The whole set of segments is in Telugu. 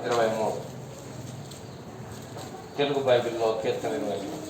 23 తెలుగు బైబిల్లో కీర్తన 23.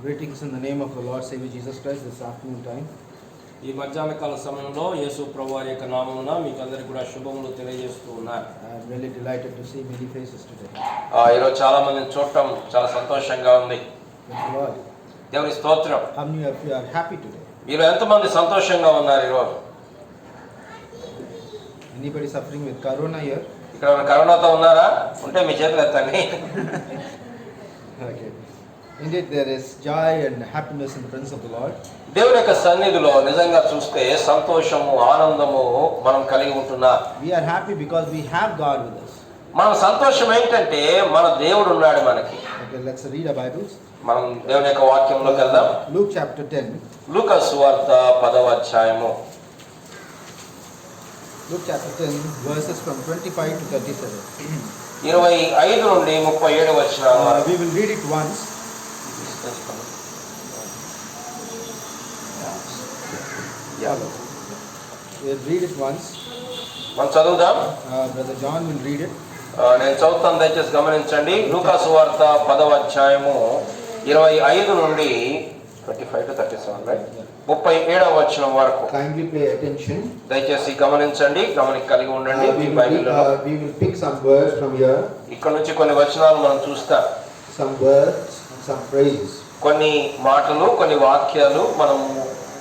Greetings in the name of the Lord Savior Jesus Christ this afternoon time. ఈ మధ్యాహ్న కాల సమయంలో యేసు ప్రభువారి యొక్క నామమున మీకు అందరికీ కూడా శుభములు తెలియజేస్తూ ఉన్నారు. I am really delighted to see many faces today. ఈరోజు చాలా మందిని చూడటం చాలా సంతోషంగా ఉంది. Thank the Lord. దేవుని స్తోత్రం. How many of you are happy today? మీరు ఎంతమంది సంతోషంగా ఉన్నారు ఈరోజు? Anybody suffering with corona here? ఇక్కడ కరోనాతో ఉన్నారా? ఉంటే మీ చేతులు ఎత్తండి. Okay. Indeed, there is joy and happiness in the presence of the Lord. దేవుని యొక్క సన్నిధిలో నిజంగా చూస్తే సంతోషము ఆనందము మనం కలిగి ఉంటున్నాం. We are happy because we have God with us. మన సంతోషం ఏంటంటే మన దేవుడు ఉన్నాడు మనకి. Okay, let's read our Bibles. మనం దేవుని యొక్క వాక్యంలోకి వెళ్దాం. Luke chapter 10. లూకా సువార్త 10వ అధ్యాయము. Luke chapter 10 verses from 25 to 37. 25 నుండి 37 వచనాల వరకు. We will read it once. Yeah. We'll read it once. మనం చదువుదాం. Brother John will read it. నేను చదువుతాను, దయచేసి గమనించండి. లూకా సువార్త 10వ అధ్యాయము 25 నుండి 25 to 37, right? 37వ వచనం వరకు. Kindly pay attention. దయచేసి గమనించండి, గమనిక కలిగి ఉండండి. We will pick some words from here. ఇక్కడ నుంచి కొన్ని వచనాలు మనం చూస్తాం. Some words, some phrases. కొన్ని మాటలు, కొన్ని వాక్యాలు మనం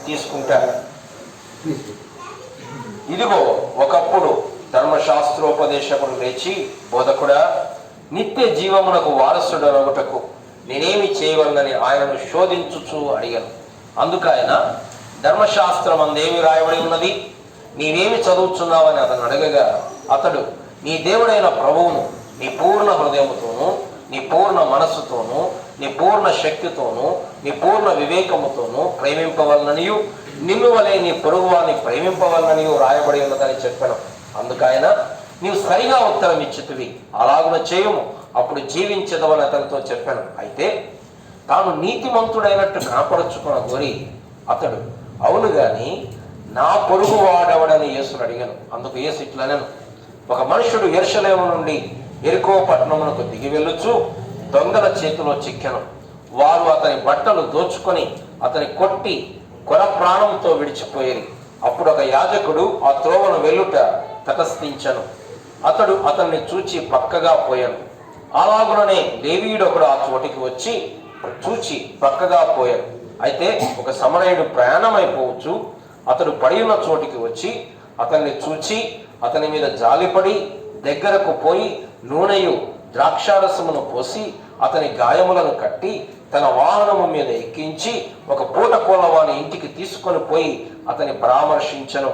తీసుకుంటాం. Please do. ఇదిగో ఒకప్పుడు ధర్మశాస్త్రోపదేశకుడు లేచి, బోధకుడా, నిత్య జీవమునకు వారసుడనగుటకు నేనేమి చేయవలనని ఆయనను శోధించుచు అడిగాను. అందుకైన ధర్మశాస్త్రం అందేమి రాయబడి ఉన్నది, నీవేమి చదువుతున్నావని అతను అడగగా, అతడు నీ దేవుడైన ప్రభువును నీ పూర్ణ హృదయముతోనూ, నీ పూర్ణ మనస్సుతోనూ, నీ పూర్ణ శక్తితోనూ, నీ పూర్ణ వివేకముతోనూ ప్రేమింపవలననియు, నిన్ను వలె నీ పొరుగువాన్ని ప్రేమింపవలననియు రాయబడి ఉన్నదని చెప్పాను. అందుకైన నీవు సరిగా ఉత్తరం ఇచ్చితివి, అలాగున చేయుము, అప్పుడు జీవించదవని అతనితో చెప్పాను. అయితే తాను నీతిమంతుడైనట్టు కనపరుచుకున్న గోరి అతడు, అవును గాని నా పొరుగు వాడెవడని యేసును అడిగాను. అందుకు యేసు ఇట్లనెను, ఒక మనుషుడు యెరూషలేము నుండి యెరికో పట్టణమునకు దిగి వెళ్ళుచు దొంగల చేతిలో చిక్కెను. వారు అతని బట్టలు దోచుకొని అతని కొట్టి కొర ప్రాణంతో విడిచిపోయేది. అప్పుడు ఒక యాజకుడు ఆ త్రోవను వెళ్ళుట తటస్థించను. అతడు అతన్ని చూచి పక్కగా పోయాను. అలాగుననే లేవీయుడు ఒకడు ఆ చోటికి వచ్చి చూచి పక్కగా పోయాను. అయితే ఒక సమరయుడు ప్రయాణమైపోవచ్చు అతడు పడి ఉన్న చోటికి వచ్చి అతన్ని చూచి అతని మీద జాలిపడి దగ్గరకు పోయి నూనెయు ద్రాక్షారసమును పోసి అతని గాయములను కట్టి తన వాహనము మీద ఎక్కించి ఒక పూట కోలవాని ఇంటికి తీసుకొని పోయి అతని పరామర్శించను.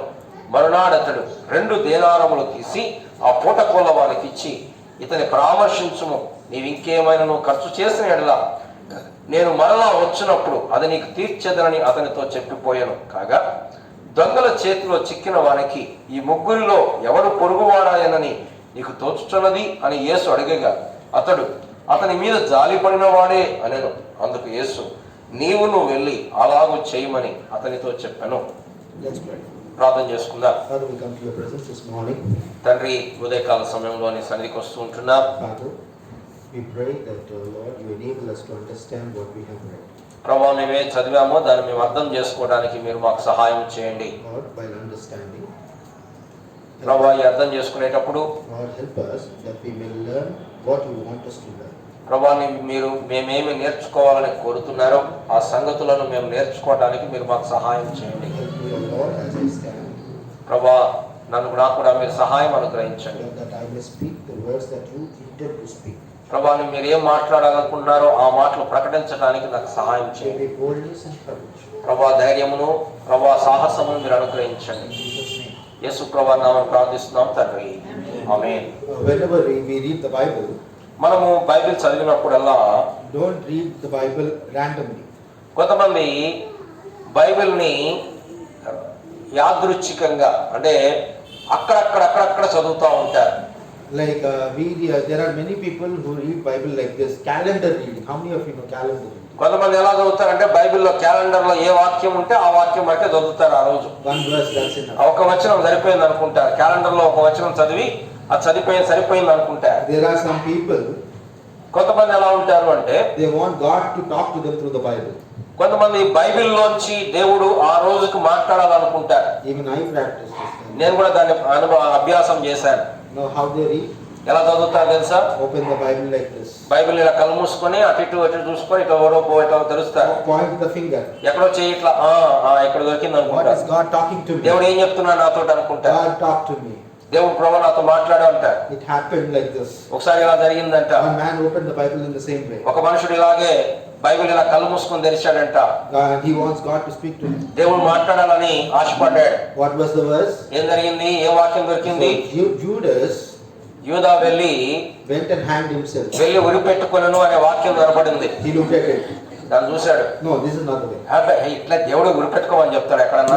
మరునాడతడు 2 దేనారములు తీసి ఆ పూట కోలవానికి ఇచ్చి, ఇతని పరామర్శించుము, నీవింకేమైనా ఖర్చు చేసిన ఎడలా నేను మరలా వచ్చినప్పుడు అది నీకు తీర్చేదనని అతనితో చెప్పిపోయాను. కాగా దొంగల చేతిలో చిక్కిన వానికి ఈ ముగ్గురిలో ఎవరు పొరుగువాడాయనని నీకు తోచుచున్నది అని యేసు అడిగగా, అతడు అతని మీద జాలిపడిన వాడే అనెను. అందుకు యేసు, నువ్వు వెళ్ళి అలాగూ చేయమని అతనితో చెప్పాను. ప్రార్థన చేసుకుందాం. తండ్రి, ఉదయకాల సమయంలో నీ సన్నిధికి వస్తూ ఉంటున్నా. ప్రభువా, మేమే చదివామో దాన్ని మేము అర్థం చేసుకోవడానికి మీరు మాకు సహాయం చేయండి. ప్రభువా, ఈ అర్థం చేసుకునేటప్పుడు ప్రభువా, మీరు మేమేమి నేర్చుకోవాలని కోరుతున్నారో ఆ సంగతులను మేము నేర్చుకోవడానికి మీరు మాకు సహాయం చేయండి. ప్రభువా, నాకు కూడా మీరు సహాయం అనుగ్రహించండి. ప్రభువా, మీరు ఏం మాట్లాడాలనుకుంటున్నారో ఆ మాటలు ప్రకటించడానికి నాకు సహాయం చేయండి. ప్రభువా, ధైర్యమును, ప్రభువా, సాహసమును మీరు అనుగ్రహించండి. యేసు ప్రభువా నామమున ప్రార్థిస్తున్నాం తండ్రి, ఆమేన్. Whenever we read the Bible, మనము Bible చదివినప్పుడల్లా don't read the Bible randomly. కొంతమంది బైబిల్ని యాదృచ్ఛికంగా అంటే అక్కడక్కడ చదువుతూ ఉంటారు. Like there are many people who read Bible like this, calendar reading. How many of you know calendar reading? కొంతమంది ఎలా చదువుతారంటే బైబిల్లో క్యాలెండర్లో ఏ వాక్యం ఉంటే ఆ వాక్యం బట్టే చదువుతారు. ఆ రోజు One verse, that's enough. ఒక వచనం సరిపోయింది అనుకుంటారు. క్యాలెండర్లో ఒక వచనం చదివి అది సరిపోయింది అనుకుంటారు. There are some people కొంతమంది ఎలా ఉంటారు అంటే they want God to talk to them through the Bible. కొంతమంది బైబిల్లోంచి దేవుడు ఆ రోజుకు మాట్లాడాలనుకుంటారు. Even I practice this. నేను కూడా దాన్ని అభ్యాసం చేశాను. Now how they read? ఎలా చదువుతారు తెలుసా? Open the Bible like this. Bible ఇలా కళ్ళు మూసుకొని అటు ఇటు చూసుకొని ఇట్లా ఓడోపో ఇట్లా తెరుస్తారు. Point with the finger. ఎక్కడో చేయి ఇట్లా ఇక్కడ దొరికింది What అనుకుంటారు. is God talking to me? దేవుడు ఏం చెప్తున్నాడు నాతో అనుకుంటారు. God talk to me. దేవుడు ప్రభు నాతో మాట్లాడే అంటారు. It happened like this. ఒకసారి ఇలా జరిగిందంట. One man opened the Bible in the same way. ఒక మనుషుడు ఇలాగే బైబిల్ ఇలా కళ్ళు మూసుకొని తెరిచాడంట. He wants God to speak to him. దేవుడు మాట్లాడాలని ఆశపడ్డాడు. What was the verse? ఏం జరిగింది? ఏ వాక్యం దొరికింది? So, Judas యూదా వెళ్ళి hanged himself. వెళ్ళి ఉరి పెట్టుకొనెను అనే వాక్యం కనపడింది. He looked at it. దాన్ని చూశాడు. No, this is not the way. అబ్బాయి ఇట్లా దేవుడు ఉరి పెట్టుకోమని చెప్తాడు ఎక్కడన్నా.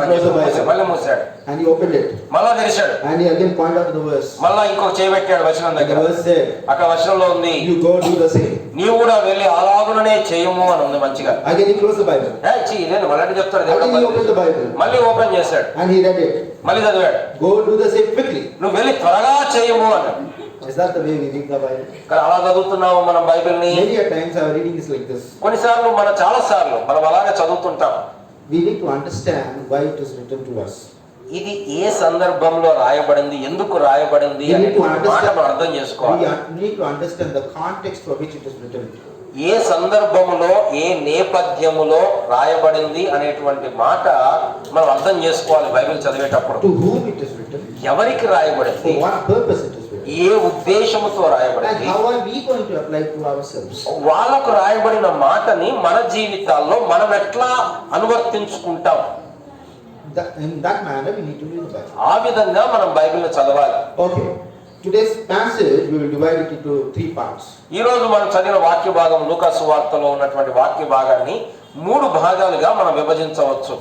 మళ్ళీ మూసాడు. And he opened it. మళ్ళా తెరిచాడు. And he again pointed out to the verse. మళ్ళా ఇంకొక చేయి పెట్టాడు వచనం దగ్గర. The verse said, అక్కడ వచనంలో ఉంది, you go do the same. నీవు కూడా వెళ్ళి అలాగుననే చేయము అని ఉంది మంచిగా. Again he closed the Bible. ఇదేంటి మళ్ళీ చెప్తాడు Again he దేవుడు. opened the Bible. మళ్ళీ ఓపెన్ చేశాడు. And he read it. మళ్ళీ చదివాడు. Go do the same quickly. నువ్వు వెళ్ళి త్వరగా చేయము అన్నాడు. Is that the way we read the Bible? కానీ అలా చదువుతున్నాము మనం బైబిల్ని. Many a times our reading is like this. కొన్నిసార్లు చాలా సార్లు మనం అలాగే చదువుతుంటాం. We need to understand why it is written to us. ఇది ఏ సందర్భంలో రాయబడింది, ఎందుకు రాయబడింది We అనే need to మాట understand. మనం అర్థం చేసుకోవాలి. We need to understand the context for which it is written. ఏ సందర్భములో ఏ నేపథ్యములో రాయబడింది అనేటువంటి మాట మనం అర్థం చేసుకోవాలి బైబిల్ చదివేటప్పుడు. To whom it is written? ఎవరికి రాయబడింది, For what purpose it is written? A ఉద్దేశముతో And రాయబడింది, how are we going to apply it to ourselves? వాళ్ళకు రాయబడిన మాటని మన జీవితాల్లో మనం ఎట్లా అనువర్తించుకుంటాం. In that manner we need to read the Bible. ఆ విధంగా మనం బైబిల్ని చదవాలి. Okay. Today's passage we will divide it into 3 parts. ఈ రోజు మనం చదివిన వాక్య భాగం లూకా సువార్తలో ఉన్నటువంటి వాక్య భాగాన్ని 3 భాగాలుగా మనం విభజించవచ్చు.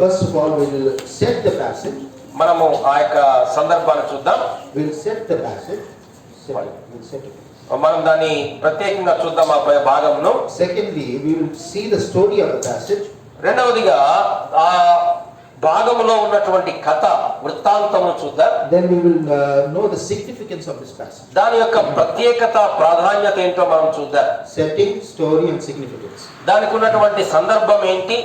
First of all we will set the passage. మనము ఆ యొక్క సందర్భాన్ని చూద్దాం. We will set the passage. We'll set it. మనం దాన్ని ప్రత్యేకంగా చూద్దాం ఆ భాగంను. Secondly, we will see the story of the passage. రెండవదిగా ఆ భాగంలో ఉన్నటువంటి కథ వృత్తాంతమును చూద్దాం. Then we will know the significance of this passage. దాని యొక్క ప్రత్యేకత ప్రాధాన్యత ఏంటో మనం చూద్దాం. Setting, story and significance. దానికి ఉన్నటువంటి సందర్భం ఏంటి,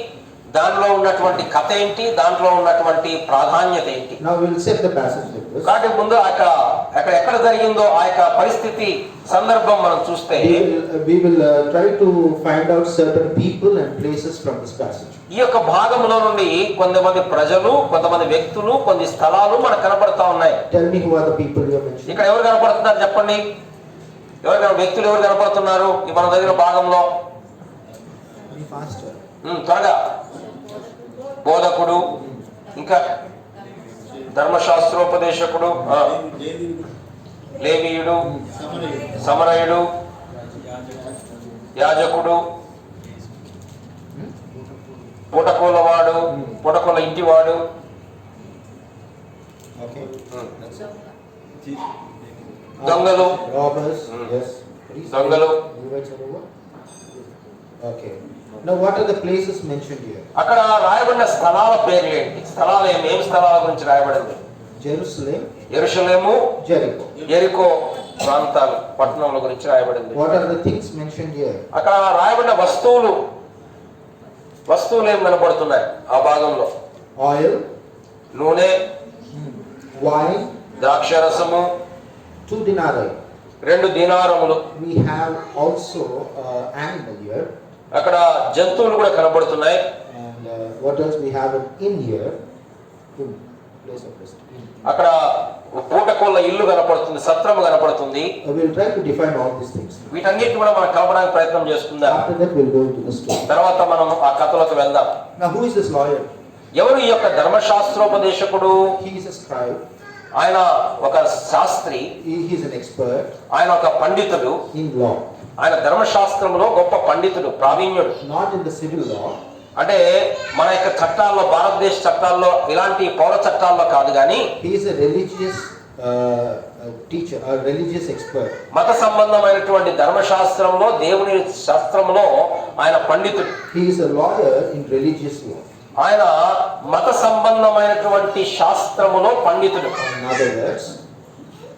దానిలో ఉన్నటువంటి కథ ఏంటి, దాంట్లో ఉన్నటువంటి ప్రాధాన్యత ఏంటి. Now we will set the passage like this. కాబట్టి ముందు ఎక్కడ జరిగిందో ఆ యొక్క పరిస్థితి సందర్భం మనం చూస్తే We will try to find out certain people and places from this passage. ఈ యొక్క భాగంలో నుండి కొంతమంది ప్రజలు, కొంతమంది వ్యక్తులు, కొన్ని స్థలాలు మనకు కనపడతా ఉన్నాయి. Tell me who are the people you are mentioning. ఇక్కడ ఎవరు కనపడుతున్నారు చెప్పండి. వ్యక్తులు ఎవరు కనపడుతున్నారు ఈ మన దగ్గర భాగంలో? Be faster. త్వరగా. బోధకుడు, ఇంకా ధర్మశాస్త్రోపదేశకుడు, లేవీయుడు, సమరయుడు, యాజకుడు, పుటకోలవాడు, పుటకోల ఇంటివాడు. Okay. దొంగలు. Robbers. Yes. దొంగలు. Okay. Now what are the places mentioned here? అక్కడ రాయబడిన స్థలాల పేర్లు ఏంటి? స్థలాలు ఏం స్థలాల గురించి రాయబడింది? Jerusalem, యెరూషలేము, Jericho. యెరికో ప్రాంతాలు, పట్టణాల గురించి రాయబడింది. What are the things mentioned here? అక్కడ రాయబడిన వస్తువులు ఏం కనబడుతున్నాయి ఆ భాగంలో? Oil, నూనె, wine, ద్రాక్షరసము, 2 denarii. 2 దీనారములు. We have also animal here. అక్కడ జంతువులు కూడా కనబడుతున్నాయి. And what else we have in here? Place of rest. అక్కడ పూటకోళ్ళ ఇల్లు కనపడుతుంది, సత్రము కనపడుతుంది. We will try to define all these things. వీటన్నిటిని కూడా మనం కలపడానికి ప్రయత్నం చేసుకుందాం. After that we will go into the story. తర్వాత మనం ఆ కథలోకి వెళ్దాం. Now who is this lawyer? ఎవరు ఈ యొక్క ధర్మశాస్త్రోపదేశకుడు? He is a scribe. ఆయన ఒక Sastry. He is an expert ఆయన ఒక పండితుడు. in law. ఆయన ధర్మశాస్త్రంలో గొప్ప పండితుడు, ప్రావీణ్యుడు. Not in the civil law. అంటే మన యొక్క చట్టాల్లో, భారతదేశ చట్టాల్లో, ఇలాంటి పౌర చట్టాల్లో కాదు కానీ He is a religious teacher, a religious expert. మత సంబంధమైనటువంటి ధర్మశాస్త్రంలో, దేవుని శాస్త్రంలో ఆయన పండితుడు. He is a lawyer in religious law. ఆయన మత సంబంధమైనటువంటి శాస్త్రములో పండితుడు. In other words,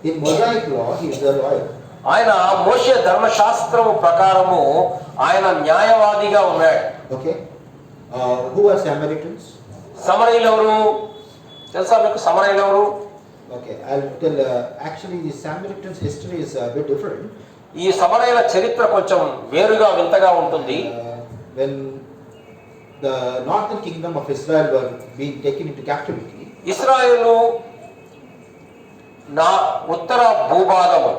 in Mosaic law he is a lawyer. ఆయన మోషే ధర్మశాస్త్రము ప్రకారము ఆయన న్యాయవాదిగా ఉన్నాడు. Okay. Who are Samaritans? సమరయులు ఎవరు తెలుసా మీకు? సమరయులు ఎవరు? Okay, I'll tell. Actually, the Samaritans' history is a bit different. ఈ సమరయుల చరిత్ర కొంచెం వేరుగా వింతగా ఉంటుంది. When the northern kingdom of Israel were being taken into captivity, ఇశ్రాయేలు నా ఉత్తర భూభాగము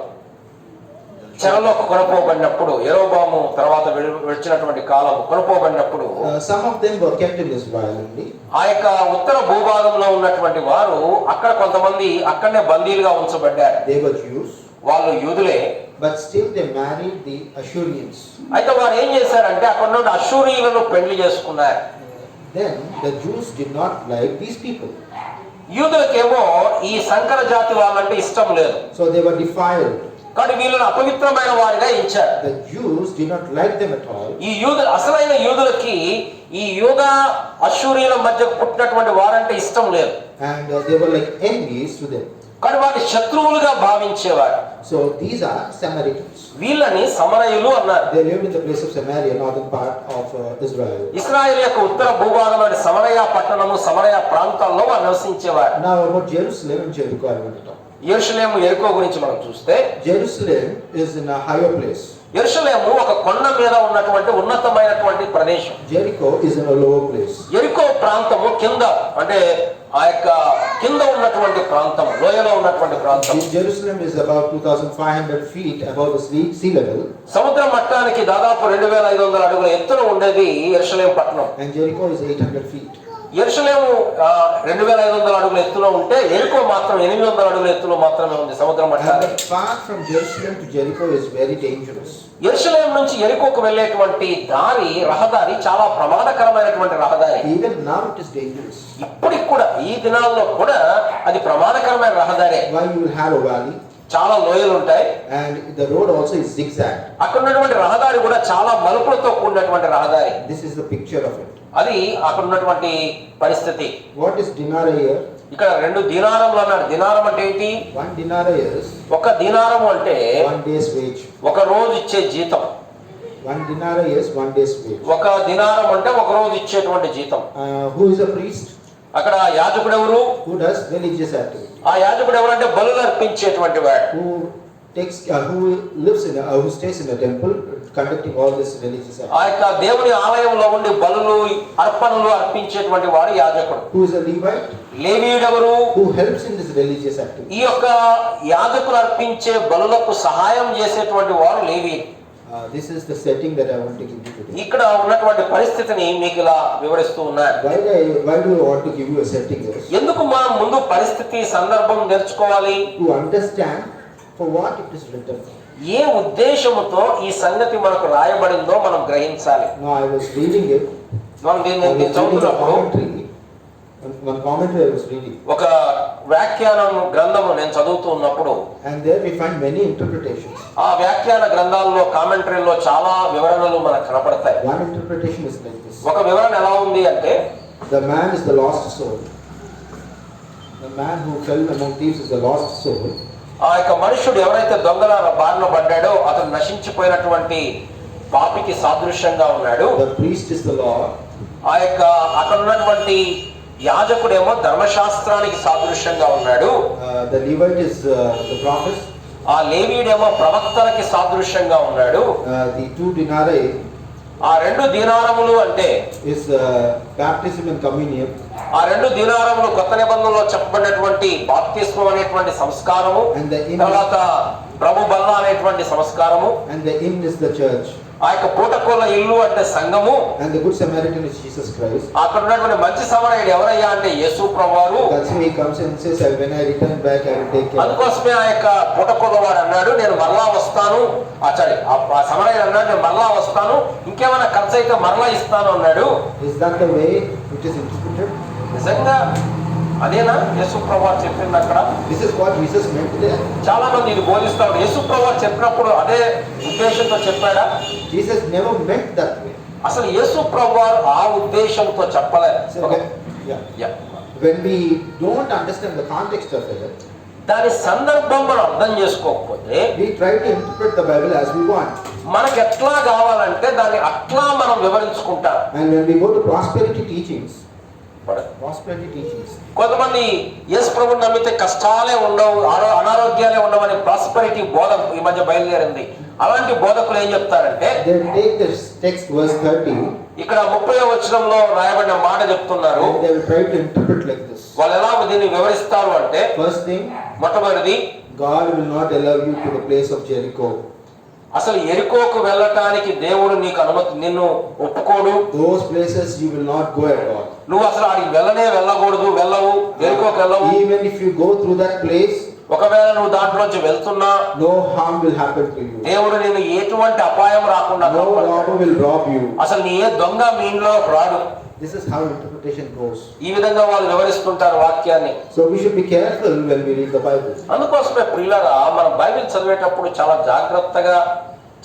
చెరలో కొనుపోబడినప్పుడు, యెరోబాము తర్వాత విడిచినటువంటి కాలం కొనుపోబడినప్పుడు some of them were kept in Israel only. ఆ యొక్క ఉత్తర భూభాగంలో ఉన్నటువంటి వారు అక్కడ కొంతమంది అక్కడనే బందీలుగా ఉంచబడ్డారు. They were Jews, వాళ్ళు యూదులే, but still they married the Ashurians. అయితే వారు ఏం చేశారంటే అక్కడ నుండి అష్షూరీయులను పెళ్లి చేసుకున్నారు. Then the Jews did not like these people, యూదులకేమో ఈ సంకర జాతి వాళ్ళంటే ఇష్టం లేదు, so they were defiled. కానీ వీళ్ళని అపవిత్రమైన వారిగా ఇచ్చారు. The Jews did not like them at all. ఈ అసలైన యూదులకి ఈ యూద అష్షూరీయుల మధ్య పుట్టినటువంటి వారంటే ఇష్టం లేదు, And they were like enemies to them. కానీ వారి శత్రువులుగా భావించేవారు. So these are Samaritans. వీళ్ళని సమరయులు అన్నారు. They lived in the place of Samaria, northern part of Israel. ఇశ్రాయేలు యొక్క ఉత్తర భూభాగంలోని సమరయ పట్టణము, సమరయ ప్రాంతాల్లో వారు నివసించేవారు. Now about Jerusalem and Jericho I want to talk. యెరూషలేము, యెరికో గురించి మనం చూస్తే, Jerusalem is in a higher place. యెరూషలేము ఒక కొండ మీద ఉన్నటువంటి ఉన్నతమైనటువంటి ప్రదేశం. Jericho is in a lower place. యెరికో ప్రాంతము కింద, అంటే ఆ యొక్క కింద ఉన్నటువంటి ప్రాంతం, లోయలో ఉన్నటువంటి ప్రాంతం. Jerusalem is about 2,500 feet above the sea level. సముద్ర మట్టానికి దాదాపు 2,500 అడుగుల ఎత్తున ఉండేది యెరూషలేము పట్టణం. And Jericho is 800 feet. యెరూషలేము 2,500 అడుగుల ఎత్తులో ఉంటే, యెరికో మాత్రం 800 అడుగుల ఎత్తులో మాత్రమే ఉంది సముద్ర And మట్టానికి. the path from Jerusalem to Jericho is very dangerous. యెరూషలేము నుంచి యెరికోకు వెళ్ళేటువంటి రహదారి చాలా ప్రమాదకరమైనటువంటి రహదారి. Even now it is dangerous. ఇప్పటికి కూడా, ఈ దినాల్లో కూడా అది ప్రమాదకరమైన రహదారే. Why you will have a valley, చాలా లోయలు ఉంటాయి, and the road also is zigzag. అక్కడ ఉన్నటువంటి రహదారి కూడా చాలా మలుపులతో కూడినటువంటి రహదారి. This is the picture of it. అది అక్కడ ఉన్నటువంటి పరిస్థితి. What is dinar here? ఇక్కడ 2 దీనారములు అన్నాడు. దీనారం అంటే ఏంటి? 1 dinar is ఒక దీనారము అంటే 1 day's wage. ఒక రోజు ఇచ్చే జీతం. 1 dinar is 1 day's wage. ఒక దీనారం అంటే ఒక రోజు ఇచ్చేటువంటి జీతం. Who is a priest? అక్కడ యాజకుడు ఎవరు? Who does religious activity. ఆ యాజకుడు ఎవరంటే బలులు అర్పించేటువంటి వాడు. Who lives in who stays in a temple conducting all this religious activity. ఆ యొక్క దేవుని ఆలయంలో ఉండి బలులు అర్పణలు అర్పించేటువంటి వాడు యాజకుడు. Who is a Levite? లేవీయుడు ఎవరు? Who helps in this religious activity. ఈ యొక్క యాజకులు అర్పించే బలులకు సహాయం చేసేటువంటి వారు లేవీయుడు. This is the setting that I want to give you today. ఇక్కడ ఉన్నటువంటి పరిస్థితిని మీకు ఇలా వివరిస్తూ ఉన్నారు. Why do I want to give you a setting is? ఎందుకు మనం ముందు పరిస్థితి సందర్భం నేర్చుకోవాలి? To understand for what it is written. ఏ ఉద్దేశముతో ఈ సంగతి మనకు రాయబడిందో మనం గ్రహించాలి. Now I was reading it. మనం దీన్ని చదువుతున్నప్పుడు one commentary I was reading. ఒక వ్యాఖ్యానం గ్రంథము నేను చదువుతూ ఉన్నప్పుడు, And there we find many interpretations. ఆ వ్యాఖ్యాన గ్రంథాల్లో, కామెంటరీలో చాలా వివరణలు మనకు కనపడతాయి. One interpretation is like this. ఒక వివరణ ఎలా ఉంది అంటే, The man is the lost soul. The man who fell among thieves is the lost soul. ఆ యొక్క మనుషుడు ఎవరైతే దొంగల బారిన పడ్డాడో అతను నశించిపోయినటువంటి పాపికి సాదృశ్యంగా ఉన్నాడు. The priest is the law. ఆ యొక్క అక్కడ ఉన్నటువంటి యాజకుడేమో ధర్మశాస్త్రానికి సాదృశ్యంగా ఉన్నాడు. The Levite is the prophet. ఆ లేవీయుడేమో ప్రవక్తలకి సాదృశ్యంగా ఉన్నాడు. The 2 denarii ఆ 2 దీనారములు అంటే is baptism and communion. ఆ 2 దీనారములు కొత్త నిబంధనలో చెప్పబడినటువంటి బాప్తిస్మం అనేటువంటి సంస్కారము, తర్వాత ప్రభు బల్ల అనేటువంటి సంస్కారము, and the inn is the church. ఆ యొక్క పూటకోల ఇల్లు అంటే సంఘము, and the good Samaritan is Jesus Christ. అక్కడ ఉన్నటువంటి మంచి సమరయుడు ఎవరయ్యా అంటే యేసు ప్రభువారు. That's why he comes and says, when I return back I will take care. అందుకోసమే ఆ యొక్క పూటకోల వాడు అన్నాడు, నేను మరలా వస్తాను. ఆ సమరయుడు అన్నాడు, నేను మరలా వస్తాను, ఇంకేమైనా ఖర్చు అయితే మరలా ఇస్తాను అన్నాడు. Is that the way it is interpreted? నిజంగా అదేనా యేసు ప్రభువారు చెప్పింది అక్కడ? This is what Jesus meant there. చాలా మంది ఇది బోధిస్తారు. యేసు ప్రభువారు చెప్పినప్పుడు అదే ఉద్దేశంతో చెప్పాడా? Jesus never meant that way. అసలు యేసు ప్రభువారు ఆ ఉద్దేశంతో చెప్పలేదు. So, when we don't understand the context of it, దాని సందర్భం మనం అర్థం చేసుకోకపోతే we try to interpret the Bible as we want. మనకి ఎట్లా కావాలంటే దాన్ని అట్లా మనం వివరించుకుంటాం. And when we go to prosperity teachings, కొంతమంది యేసు ప్రభువుని నమ్మితే కష్టాలే ఉండవు, అనారోగ్యాలే ఉండవని ప్రాస్పెరిటీ బోధ ఈ మధ్య బయలుదేరింది. అలాంటి బోధకులు ఏం చెప్తారంటే, they take this text verse 30, ఇక్కడ 30వ వచనంలో రాయబడిన మాట చెప్తున్నారు. and they will try to interpret like this. వాళ్ళు ఎలా దీన్ని వివరిస్తారు అంటే, first thing, మొట్టమొదటిది, God will not allow you to the place of Jericho. అసలు ఎరికోకు వెళ్ళటానికి దేవుడు నీకు అనుమతి, నిన్ను ఒప్పుకోడు. Those places you will not go at all. నువ్వు అసలు ఆడికి వెళ్ళకూడదు, వెళ్ళవు, ఎరికోకు వెళ్ళవు. Even if you go through that place, ఒకవేళ నువ్వు దాంట్లోంచి వెళ్తున్నా, no harm will happen to you. దేవుడు నిన్ను ఎటువంటి అపాయం రాకుండా, no robber will rob you. అసలు నీ ఏ దొంగ మీ ఇంట్లో రాడు. This is how interpretation goes. ఈ విధంగా వాళ్ళు వివరిస్తుంటారు వాక్యాన్ని. So we should be careful when we read the Bible. అందుకోసమే ప్రియులారా, మనం బైబిల్ చదివేటప్పుడు చాలా జాగ్రత్తగా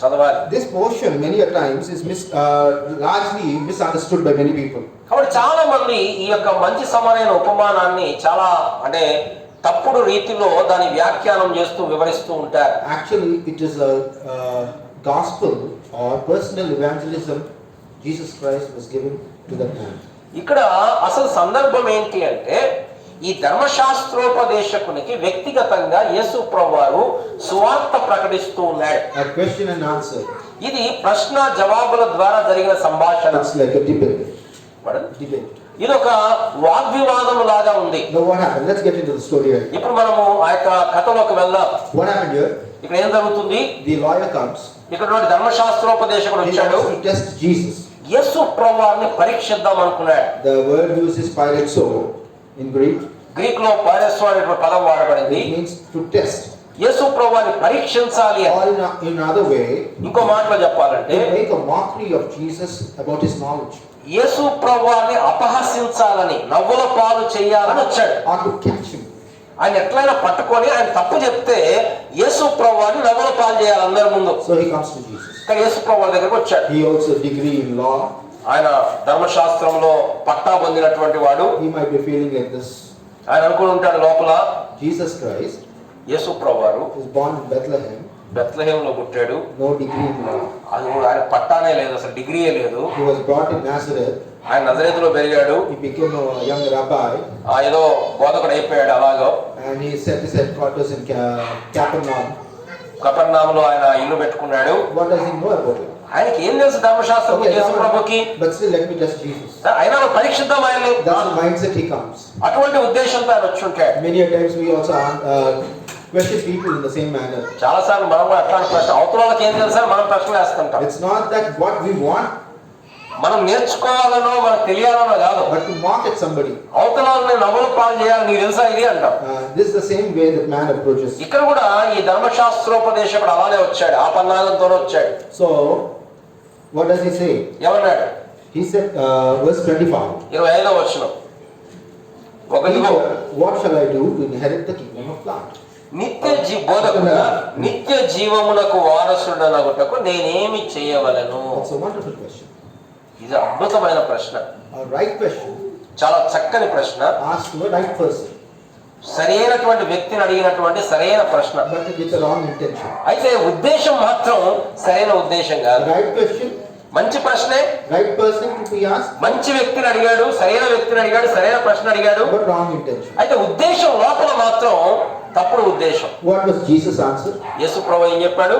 చదవాలి. This portion many a times is largely misunderstood by many people. కాబట్టి చాలా మంది ఈ యొక్క మంచి సమరైన ఉపమానాన్ని చాలా అంటే తప్పుడు రీతిలో దాని వ్యాఖ్యానం చేస్తూ వివరిస్తూ ఉంటారు. Actually it is a gospel or personal evangelism Jesus Christ was giving to that man. ఇక్కడ అసలు సందర్భం ఏంటి అంటే, ఈ ధర్మశాస్త్రోపదేశకునికి వ్యక్తిగతంగా యేసు ప్రభువారు సువార్త ప్రకటిస్తూ ఉన్నాడు. A question and answer. ఇది ప్రశ్న జవాబుల ద్వారా జరిగిన సంభాషణ. It's like a debate. Debate. ఇది ఒక వాగ్వివాదం లాగా ఉంది. Now what happened? Let's get into the story right. ఇప్పుడు మనము ఆ యొక్క కథలోకి వెళ్దాం. What happened here? ఇక్కడ ఏం జరుగుతుంది? The lawyer comes. ఇక్కడ ధర్మశాస్త్రోపదేశకుడు వచ్చాడు. He wants to test Jesus. యేసు ప్రభువారిని పరీక్షిద్దాం అనుకున్నాడు. The word used is pairezo in Greek. Greek లో పైరస్సు అనే పదం వాడబడింది. It means to test. యేసు ప్రభువారిని పరీక్షించాలి. Or in another way, ఇంకో మాటలో చెప్పాలంటే, to make a mockery of Jesus about his knowledge. యేసు ప్రభువారిని అపహసించాలని, నవ్వుల పాలు చేయాలని వచ్చాడు. Or to catch him. ఆయన ఎట్లయినా పట్టుకొని ఆయన తప్పు చెప్తే యేసు ప్రభువారిని నవ్వుల పాలు చేయాలి అందరి ముందు. So he comes to Jesus. కానీ యేసు ప్రభువారి దగ్గరికి వచ్చాడు. He also a degree in law. ఆయన ధర్మశాస్త్రంలో పట్టా పొందినటువంటి వాడు. He might be feeling like this. ఆయన అనుకుని ఉంటాడు లోపల, Jesus Christ యేసు ప్రభువారు was born in Bethlehem. బెత్లెహేంలో పుట్టాడు. No degree in law. అది కూడా ఆయన పట్టానే లేదు, అసలు డిగ్రీయే లేదు. He was brought in Nazareth. ఆయన నజరేతులో పెరిగాడు. He became a young rabbi. ఏదో బోధకుడు అయిపోయాడు అలాగో. And he set his headquarters in Capernaum. కపెర్నహూములో ఆయన ఇల్లు పెట్టుకున్నాడు. What does he know about it? ఆయనకి ఏం తెలుసు ధర్మశాస్త్రం యేసు ప్రభుకి? But still let me test Jesus. అయినా పరీక్షిద్దాం ఆయన్ని. That's the mindset he comes. అటువంటి ఉద్దేశంతో ఆయన వచ్చి ఉంటాడు. Many a times we also question people in the same manner. చాలా సార్లు మనం కూడా అట్లాంటి ప్రశ్న, అవతల వాళ్ళకి ఏం తెలుసా మనం ప్రశ్నలు వేస్తుంటాం. It's not that what we want, మనం నేర్చుకోవాలనో మనకు తెలియాలనో కాదు, but to mock at somebody. అవతల వాళ్ళని నవ్వుల పాలు చేయాలి, నీకు తెలుసా ఇది అంటాం. This is the same way that man approaches. ఇక్కడ కూడా ఈ ధర్మశాస్త్రోపదేశకుడు అలానే వచ్చాడు, ఆ పన్నాగంతోనే వచ్చాడు. So what does he say? ఏమన్నాడు? He said verse 25. 25వ వచనం, what shall I do to inherit the kingdom of God? బోధకుడా, నిత్య జీవమునకు వారసుడనగుటకు నేనేమి చేయవలెను? It's a wonderful question. ఇది అద్భుతమైన ప్రశ్న. A right question. చాలా చక్కని ప్రశ్న. Asked to a right person. సరైనటువంటి వ్యక్తిని అడిగినటువంటి సరైన ప్రశ్న. But with the wrong intention. అయితే ఉద్దేశం మాత్రం సరైన ఉద్దేశం కాదు. Right question. మంచి ప్రశ్నే. Right person to be asked. మంచి వ్యక్తిని అడిగాడు, సరైన వ్యక్తిని అడిగాడు, సరైన ప్రశ్న అడిగాడు. But wrong intention. అయితే ఉద్దేశం లోపల మాత్రం తప్పుడు ఉద్దేశం. What was Jesus' answer? యేసు ప్రభువు ఏం చెప్పాడు?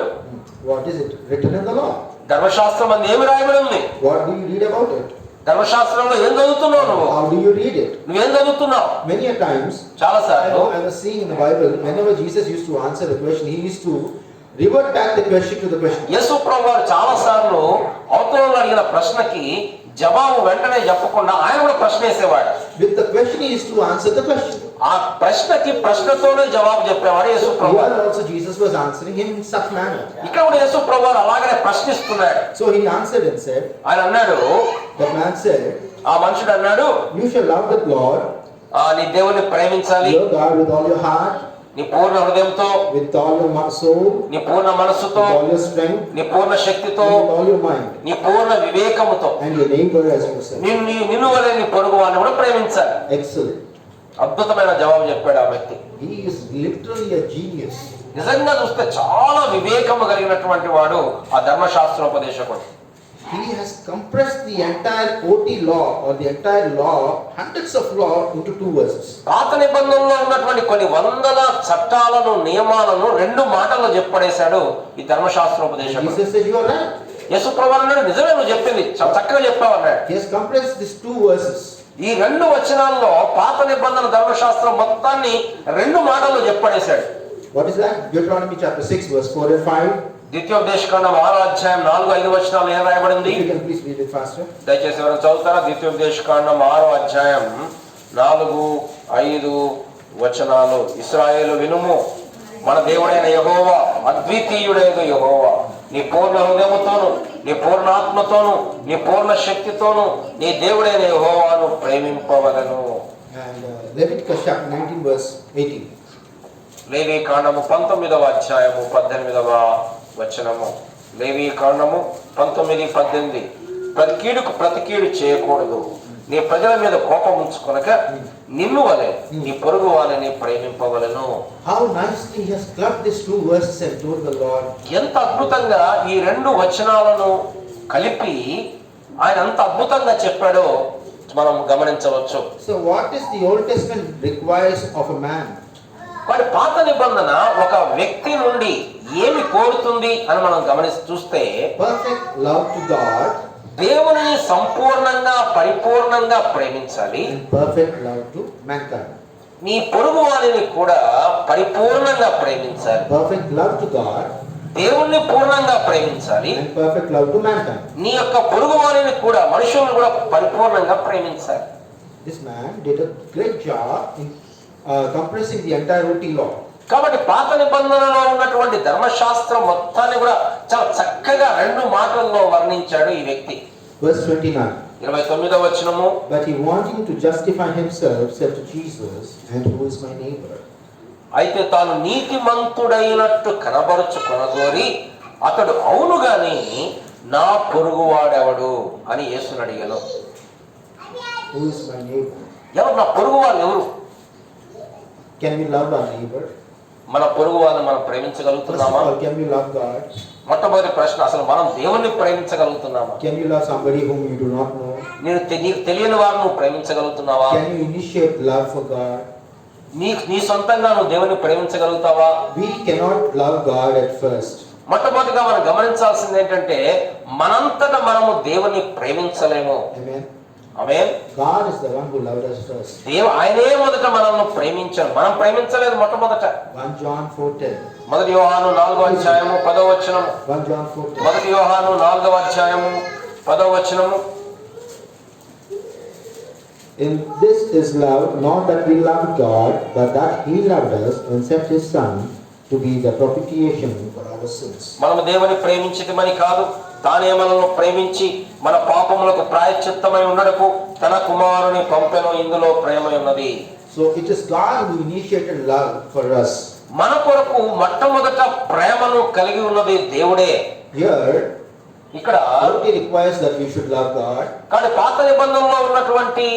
What is it written in the law? ధర్మశాస్త్రం అందు ఏమి రాయబడి ఉంది? What do you read about it? ధర్మశాస్త్రంలో ఏం చదువుతున్నావు నువ్వు? How do you read it? నువ్వేం చదువుతున్నావు? Many a times, చాలా సార్లు I was seeing in the Bible, whenever Jesus used to answer a question, he used to revert back the question to the question. యేసు ప్రభువు చాలా సార్లు అవతల అడిగిన ప్రశ్నకి జవాబు వెంటనే చెప్పకుండా ఆయన కూడా ప్రశ్న వేసేవాడు. With the question he used to answer the question. ఆ ప్రశ్నకి ప్రశ్నతోనే జవాబు చెప్పేవాడు యేసు ప్రభువు. Here also Jesus was answering him in such manner. ఇక్కడ కూడా యేసు ప్రభువు అలాగనే ప్రశ్నిస్తున్నాడు. So he answered and said, ఆయన అన్నాడు, the man said, ఆ మనుషుడు అన్నాడు, you shall love the Lord, నీ దేవుని ప్రేమించాలి, your God with all your heart, నీ పూర్ణ హృదయంతో, with all your soul, నీ పూర్ణ మనస్సుతో, with all your strength, నీ పూర్ణ శక్తితో, with all your mind, నీ పూర్ణ వివేకముతో, and your neighbor as yourself. నిన్ను వలె నీ పొరుగు వారిని కూడా ప్రేమించాలి. Excellent. అద్భుతమైన జవాబు చెప్పాడు ఆ వ్యక్తి. He is literally a genius. నిజంగా చూస్తే చాలా వివేకము కలిగినటువంటి వాడు ఆ ధర్మశాస్త్రోపదేశకుడు. He has compressed the entire OT law or the entire law, hundreds of law into 2 verses. పాత నిబంధనలో ఉన్నటువంటి కొన్ని వందల చట్టాలను నియమాలను 2 మాటల్లో చెప్పడేశాడు ఈ ధర్మశాస్త్రోపదేశకుడు. Jesus said, "You are right." యేసు ప్రభువు అన్నాడు, నిజమే నువ్వు చెప్పింది చాలా చక్కగా చెప్పావు అన్నాడు. He has compressed these 2 verses. ఈ 2 వచనాల్లో పాత నిబంధన ధర్మశాస్త్రం మొత్తాన్ని 2 మాటల్లో చెప్పడేశాడు. What is that? Deuteronomy chapter 6 verse 4 and 5. ద్వితీయోపదేశకాండం 6వ అధ్యాయం 4-5 వచనాలు ఏం రాయబడింది? If you can please read it faster. దయచేసి ఎవరైనా చదువుతారా? ద్వితీయోపదేశకాండం 6వ అధ్యాయం 4-5 వచనాలు. ఇశ్రాయేలు వినుము, మన దేవుడైన యెహోవా అద్వితీయుడైన యెహోవా నీ పూర్ణ హృదయముతోను, నీ పూర్ణ ఆత్మతోను, నీ పూర్ణ శక్తితోను నీ దేవుడైన యెహోవాను ప్రేమింపవలెను. And Leviticus chapter 19 verse 18. లేవీ కాండము 19వ అధ్యాయము 18వ వచనము. లేవీ కాండము 19-18. ప్రతికీడుకు ప్రతికీడు చేయకూడదు, నీ ప్రజల మీద కోపం ఉంచుకొనక నిన్ను వలె నీ పొరుగు వారిని ప్రేమింపవలెను. How nicely he has clubbed these 2 verses and told the Lord. ఎంత అద్భుతంగా ఈ 2 వచనాలను కలిపి ఆయన అంత అద్భుతంగా చెప్పాడో మనం గమనించవచ్చు. So what is the Old Testament requires of a man? మరి పాత నిబంధన ఒక వ్యక్తి నుండి ఏమి కోరుతుంది అని మనం గమనించి చూస్తే, Perfect love to God దేవునిని సంపూర్ణంగా పరిపూర్ణంగా ప్రేమించాలి, and perfect love to mankind. నీ పొరుగు వారిని కూడా పరిపూర్ణంగా ప్రేమించాలి. Perfect love to God దేవుణ్ణి పూర్ణంగా ప్రేమించాలి, and perfect love to mankind. నీ యొక్క పొరుగు వారిని కూడా, మనుషులను కూడా పరిపూర్ణంగా ప్రేమించాలి. This man did a great job in compressing the entire OT law. కాబట్టి పాత నిబంధనలో ఉన్నటువంటి ధర్మశాస్త్రం మొత్తాన్ని కూడా చాలా చక్కగా 2 మాటల్లో వర్ణించాడు ఈ వ్యక్తి. Verse 29. 29వ వచనము. But he, wanting to justify himself, said to Jesus, "And who is my neighbor?" అయితే తాను నీతిమంతుడైనట్టు కనబరుచుకొనగోరి అతడు అవును గాని నా పొరుగువాడెవడు అని యేసుని అడిగాను. Who is my neighbor? ఎవరు నా పొరుగువాడు? ఎవరు? Can we love our neighbor? మన పొరుగు వాళ్ళని మనం First of ప్రేమించగలుగుతున్నామా? all, can we love God? మొట్టమొదటి ప్రశ్న, అసలు మనం దేవుణ్ణి ప్రేమించగలుగుతున్నామా? Can you love somebody whom you do not know? నీకు తెలియని వారిని నువ్వు ప్రేమించగలుగుతున్నావా? Can you initiate love for God? నీ సొంతంగా నువ్వు దేవుని ప్రేమించగలుగుతావా? We cannot love God at first. మొట్టమొదటిగా మనం గమనించాల్సింది ఏంటంటే, మనంతట మనము దేవుని ప్రేమించలేము. Amen. Amen. God is the one who loved us first. ఆయనే మొదట మనల్ని ప్రేమించాడు, మనం ప్రేమించలేదు మొట్టమొదట. 1 John 4:10. 1 యోహాను 4వ అధ్యాయము 10వ వచనము. 1 John 4:10. 1 యోహాను 4వ అధ్యాయము 10వ వచనము. In this is love, not that we loved God, but that He loved us and sent His Son to be the propitiation for our sins. మనము దేవుని ప్రేమించితిమని కాదు, తానే మనల్ని ప్రేమించి మన పాపములకు ప్రాయశ్చిత్తమై ఉండడకు తన కుమారుని పంపెను. ఇందులో ప్రేమ ఉన్నది. So it is God who initiated love for us. మన కొరకు మొట్టమొదట ప్రేమను కలిగి ఉన్నది దేవుడే. Here, ఇక్కడ it requires that we should love God. కానీ పాత నిబంధనలో ఉన్నటువంటి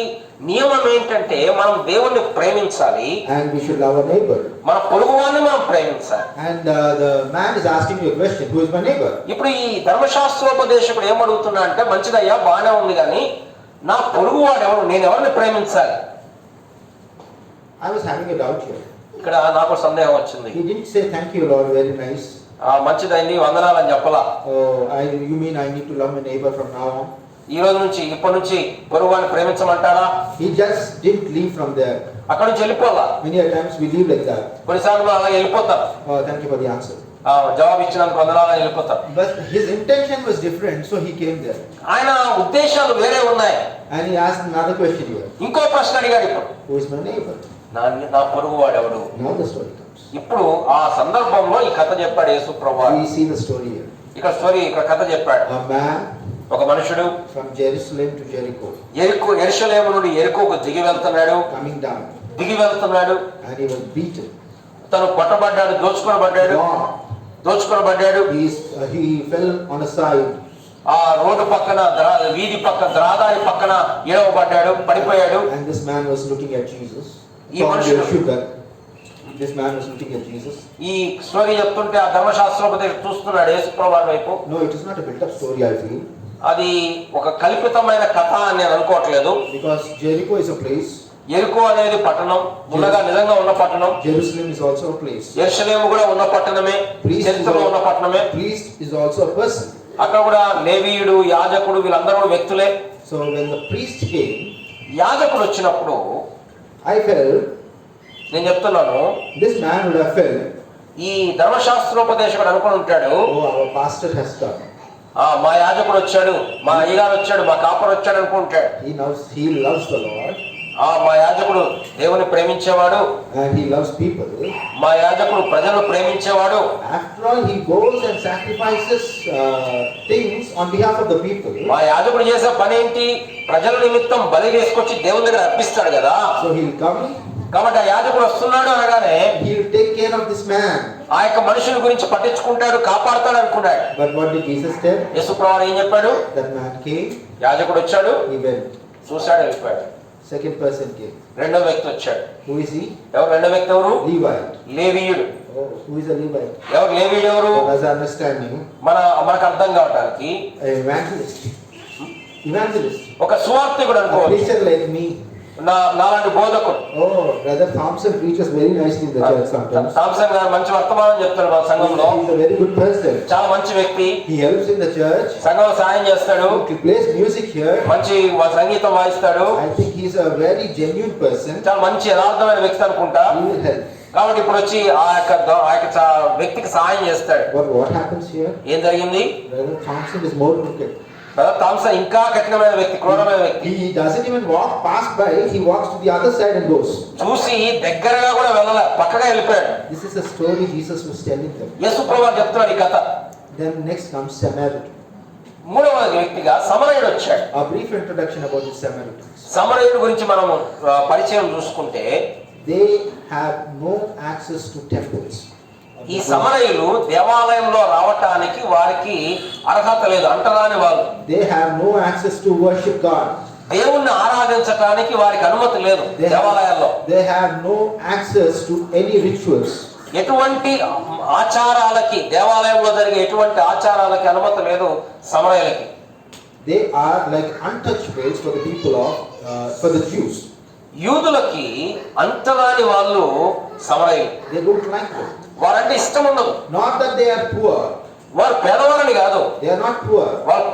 నియమం ఏంటంటే, మనం దేవుణ్ణి ప్రేమించాలి, And we should love our neighbor. మన పొరుగువాన్ని మనం ప్రేమించాలి. And the man is asking you a question, who is my neighbor? ఇప్పుడు ఈ ధర్మశాస్త్రోపదేశకుడు ఏమడుగుతున్నా అంటే, మంచిదయ్యా బాగానే ఉంది కానీ నా పొరుగువాడు ఎవరు, నేను ఎవరిని ప్రేమించాలి? I was having a doubt here. ఇక్కడ నాకు సందేహం వచ్చింది. He didn't say, "Thank you, Lord, very nice." మంచిదైంది, వందనాలని చెప్పలా. Oh, you mean I need to love my neighbor from now on? ఈ రోజు నుంచి, ఇప్పటి నుంచి పొరుగువాన్ని ప్రేమించమంటారా? He just didn't leave from there. అక్కడ నుంచి వెళ్ళిపోవాలా? Many a times we leave like that. కొన్నిసార్లు అలా వెళ్ళిపోతాం. Oh, thank you for the answer. జవాబు ఇచ్చినందుకు వందనాలని వెళ్ళిపోతాం. But his intention was different, so he came there. ఆయన ఉద్దేశాలు వేరే ఉన్నాయి. And he asked another question here. ఇంకో ప్రశ్న అడిగాడు. ఇప్పుడు Who is my neighbor? నా పొరుగువాడు ఎవడు? Now the story comes. ఇప్పుడు ఆ సందర్భంలో ఈ కథ చెప్పాడు యేసు ప్రభువు. We see the story here. ఇక్కడ కథ చెప్పాడు. A man ఒక మనుషుడు from Jerusalem to Jericho, యెరూషలేము నుండి యెరికోకు దిగి వెళ్తున్నాడు. and he was beaten. తను కొట్టబడ్డాడు, దోచుకొనబడ్డాడు. He fell on a side. ఆ రోడ్డు పక్కన, వీధి పక్కన, రహదారి పక్కన ఏడవబడ్డాడు, పడిపోయాడు. And this man was looking at Jesus. ఈ found మనుషుడు Yeshua that this man was looking at Jesus. ఈ స్టోరీ చెప్తుంటే ఆ ధర్మశాస్త్రోపదేశం చూస్తున్నాడు యేసుప్రభు వారి వైపు. No, it is not a built-up story, I feel. అది ఒక కల్పితమైన కథ అని నేను అనుకోవట్లేదు. Because Jericho is a place. యెరికో అనేది పట్టణం, ఉన్నగా నిజంగా ఉన్న పట్టణం. Jerusalem is also a place. యెరూషలేము కూడా ఉన్న పట్టణమే, చరిత్రలో ఉన్న పట్టణమే. Priest is also a person. అక్కడ కూడా లేవీయుడు, యాజకుడు వీళ్ళందరూ కూడా వ్యక్తులే. So when the priest came, యాజకుడు వచ్చినప్పుడు I felt నేను చెప్తున్నాను, this man would have felt, ఈ ధర్మశాస్త్రోపదేశకుడు అనుకుని ఉంటాడు, oh, our pastor has come. మా యాజకుడు వచ్చాడు, మా అయ్యగారు వచ్చాడు, మా కాపరు వచ్చాడు అనుకుంటాడు. He loves the Lord. మా యాజకుడు దేవుని ప్రేమించేవాడు, And he loves people. మా యాజకుడు ప్రజలను ప్రేమించేవాడు. After all, he goes and sacrifices things on behalf of the people. మా యాజకుడు చేసే పని ఏంటి? ప్రజల నిమిత్తం బలి తీసుకొచ్చి దేవుని దగ్గర అర్పిస్తాడు కదా. So he'll come, కాబట్టి ఆ యాజకుడు వస్తున్నాడు అనగానే he'll take care of this man. ఆ యొక్క మనుషుల గురించి పట్టించుకుంటాడు, కాపాడుతాడు అనుకున్నాడు. But what did Jesus tell? యేసుప్రభువు ఏం చెప్పాడు? That man came, యాజకుడు వచ్చాడు, he went. చూశాడు, వెళ్ళిపోయాడు. Second person came. రెండో వ్యక్తి వచ్చాడు. Who is he? ఎవరు రెండో వ్యక్తి? ఎవరు? Levite. లేవీయుడు. Oh, who is a Levite? ఎవరు లేవీయుడు? ఎవరు? For us understanding, మనకు అర్థం కావడానికి an evangelist. Evangelist. ఒక సువార్తికుడు A అనుకోవచ్చు, preacher like me. నాలాంటి బోధకుడు. Oh, Brother Thompson preaches very nicely in the church sometimes. Thompson గారు మంచి వర్తమానం చెప్తాడు మన సంఘంలో. He's a very good person. చాలా మంచి వ్యక్తి, He helps in the church. సంఘంలో సాయం చేస్తాడు, He plays music here. మంచి సంగీతం వాయిస్తాడు. I think he's a very genuine person. చాలా మంచి యథార్థమైన వ్యక్తి అనుకుంటా. He will help. కాబట్టి ఇప్పుడు వచ్చి ఆ యొక్క వ్యక్తికి సహాయం చేస్తాడు. But what happens here? ఏం జరిగింది? Brother Thompson is more crooked. Brother Thompson ఇంకా కఠినమైన వ్యక్తి, క్రూరమైన వ్యక్తి. He doesn't even walk past by. He walks to the other side and goes. చూసి దగ్గరగా కూడా వెళ్ళలే, పక్కగా వెళ్ళిపోయాడు. This is a story Jesus was telling them. యేసుప్రభువు చెప్తున్నాడు ఈ కథ. Then next comes Samaritan. మూడవ వ్యక్తిగా సమరయుడు వచ్చాడు. A brief introduction about the Samaritans. సమరయుడు గురించి మనము పరిచయం చూసుకుంటే, They have no access to temples. ఈ సమరయులు దేవాలయంలో రావటానికి వారికి అర్హత లేదు, అంటరాని వాళ్ళు. They have no access to worship God. దేవుణ్ణి ఆరాధించటానికి వారికి అనుమతి లేదు దేవాలయాల్లో. They have no access to any rituals. ఎటువంటి ఆచారాలకి, దేవాలయంలో జరిగే ఎటువంటి ఆచారాలకి అనుమతి లేదు సమరయులకి. They are like untouchables for the people of for the Jews. యూదులకి అంటరాని వాళ్ళు సమరయులు. They don't like them. వారంటే ఇష్టం ఉండదు. Not that they are poor. వారు పేదవారని కాదు, They are not poor.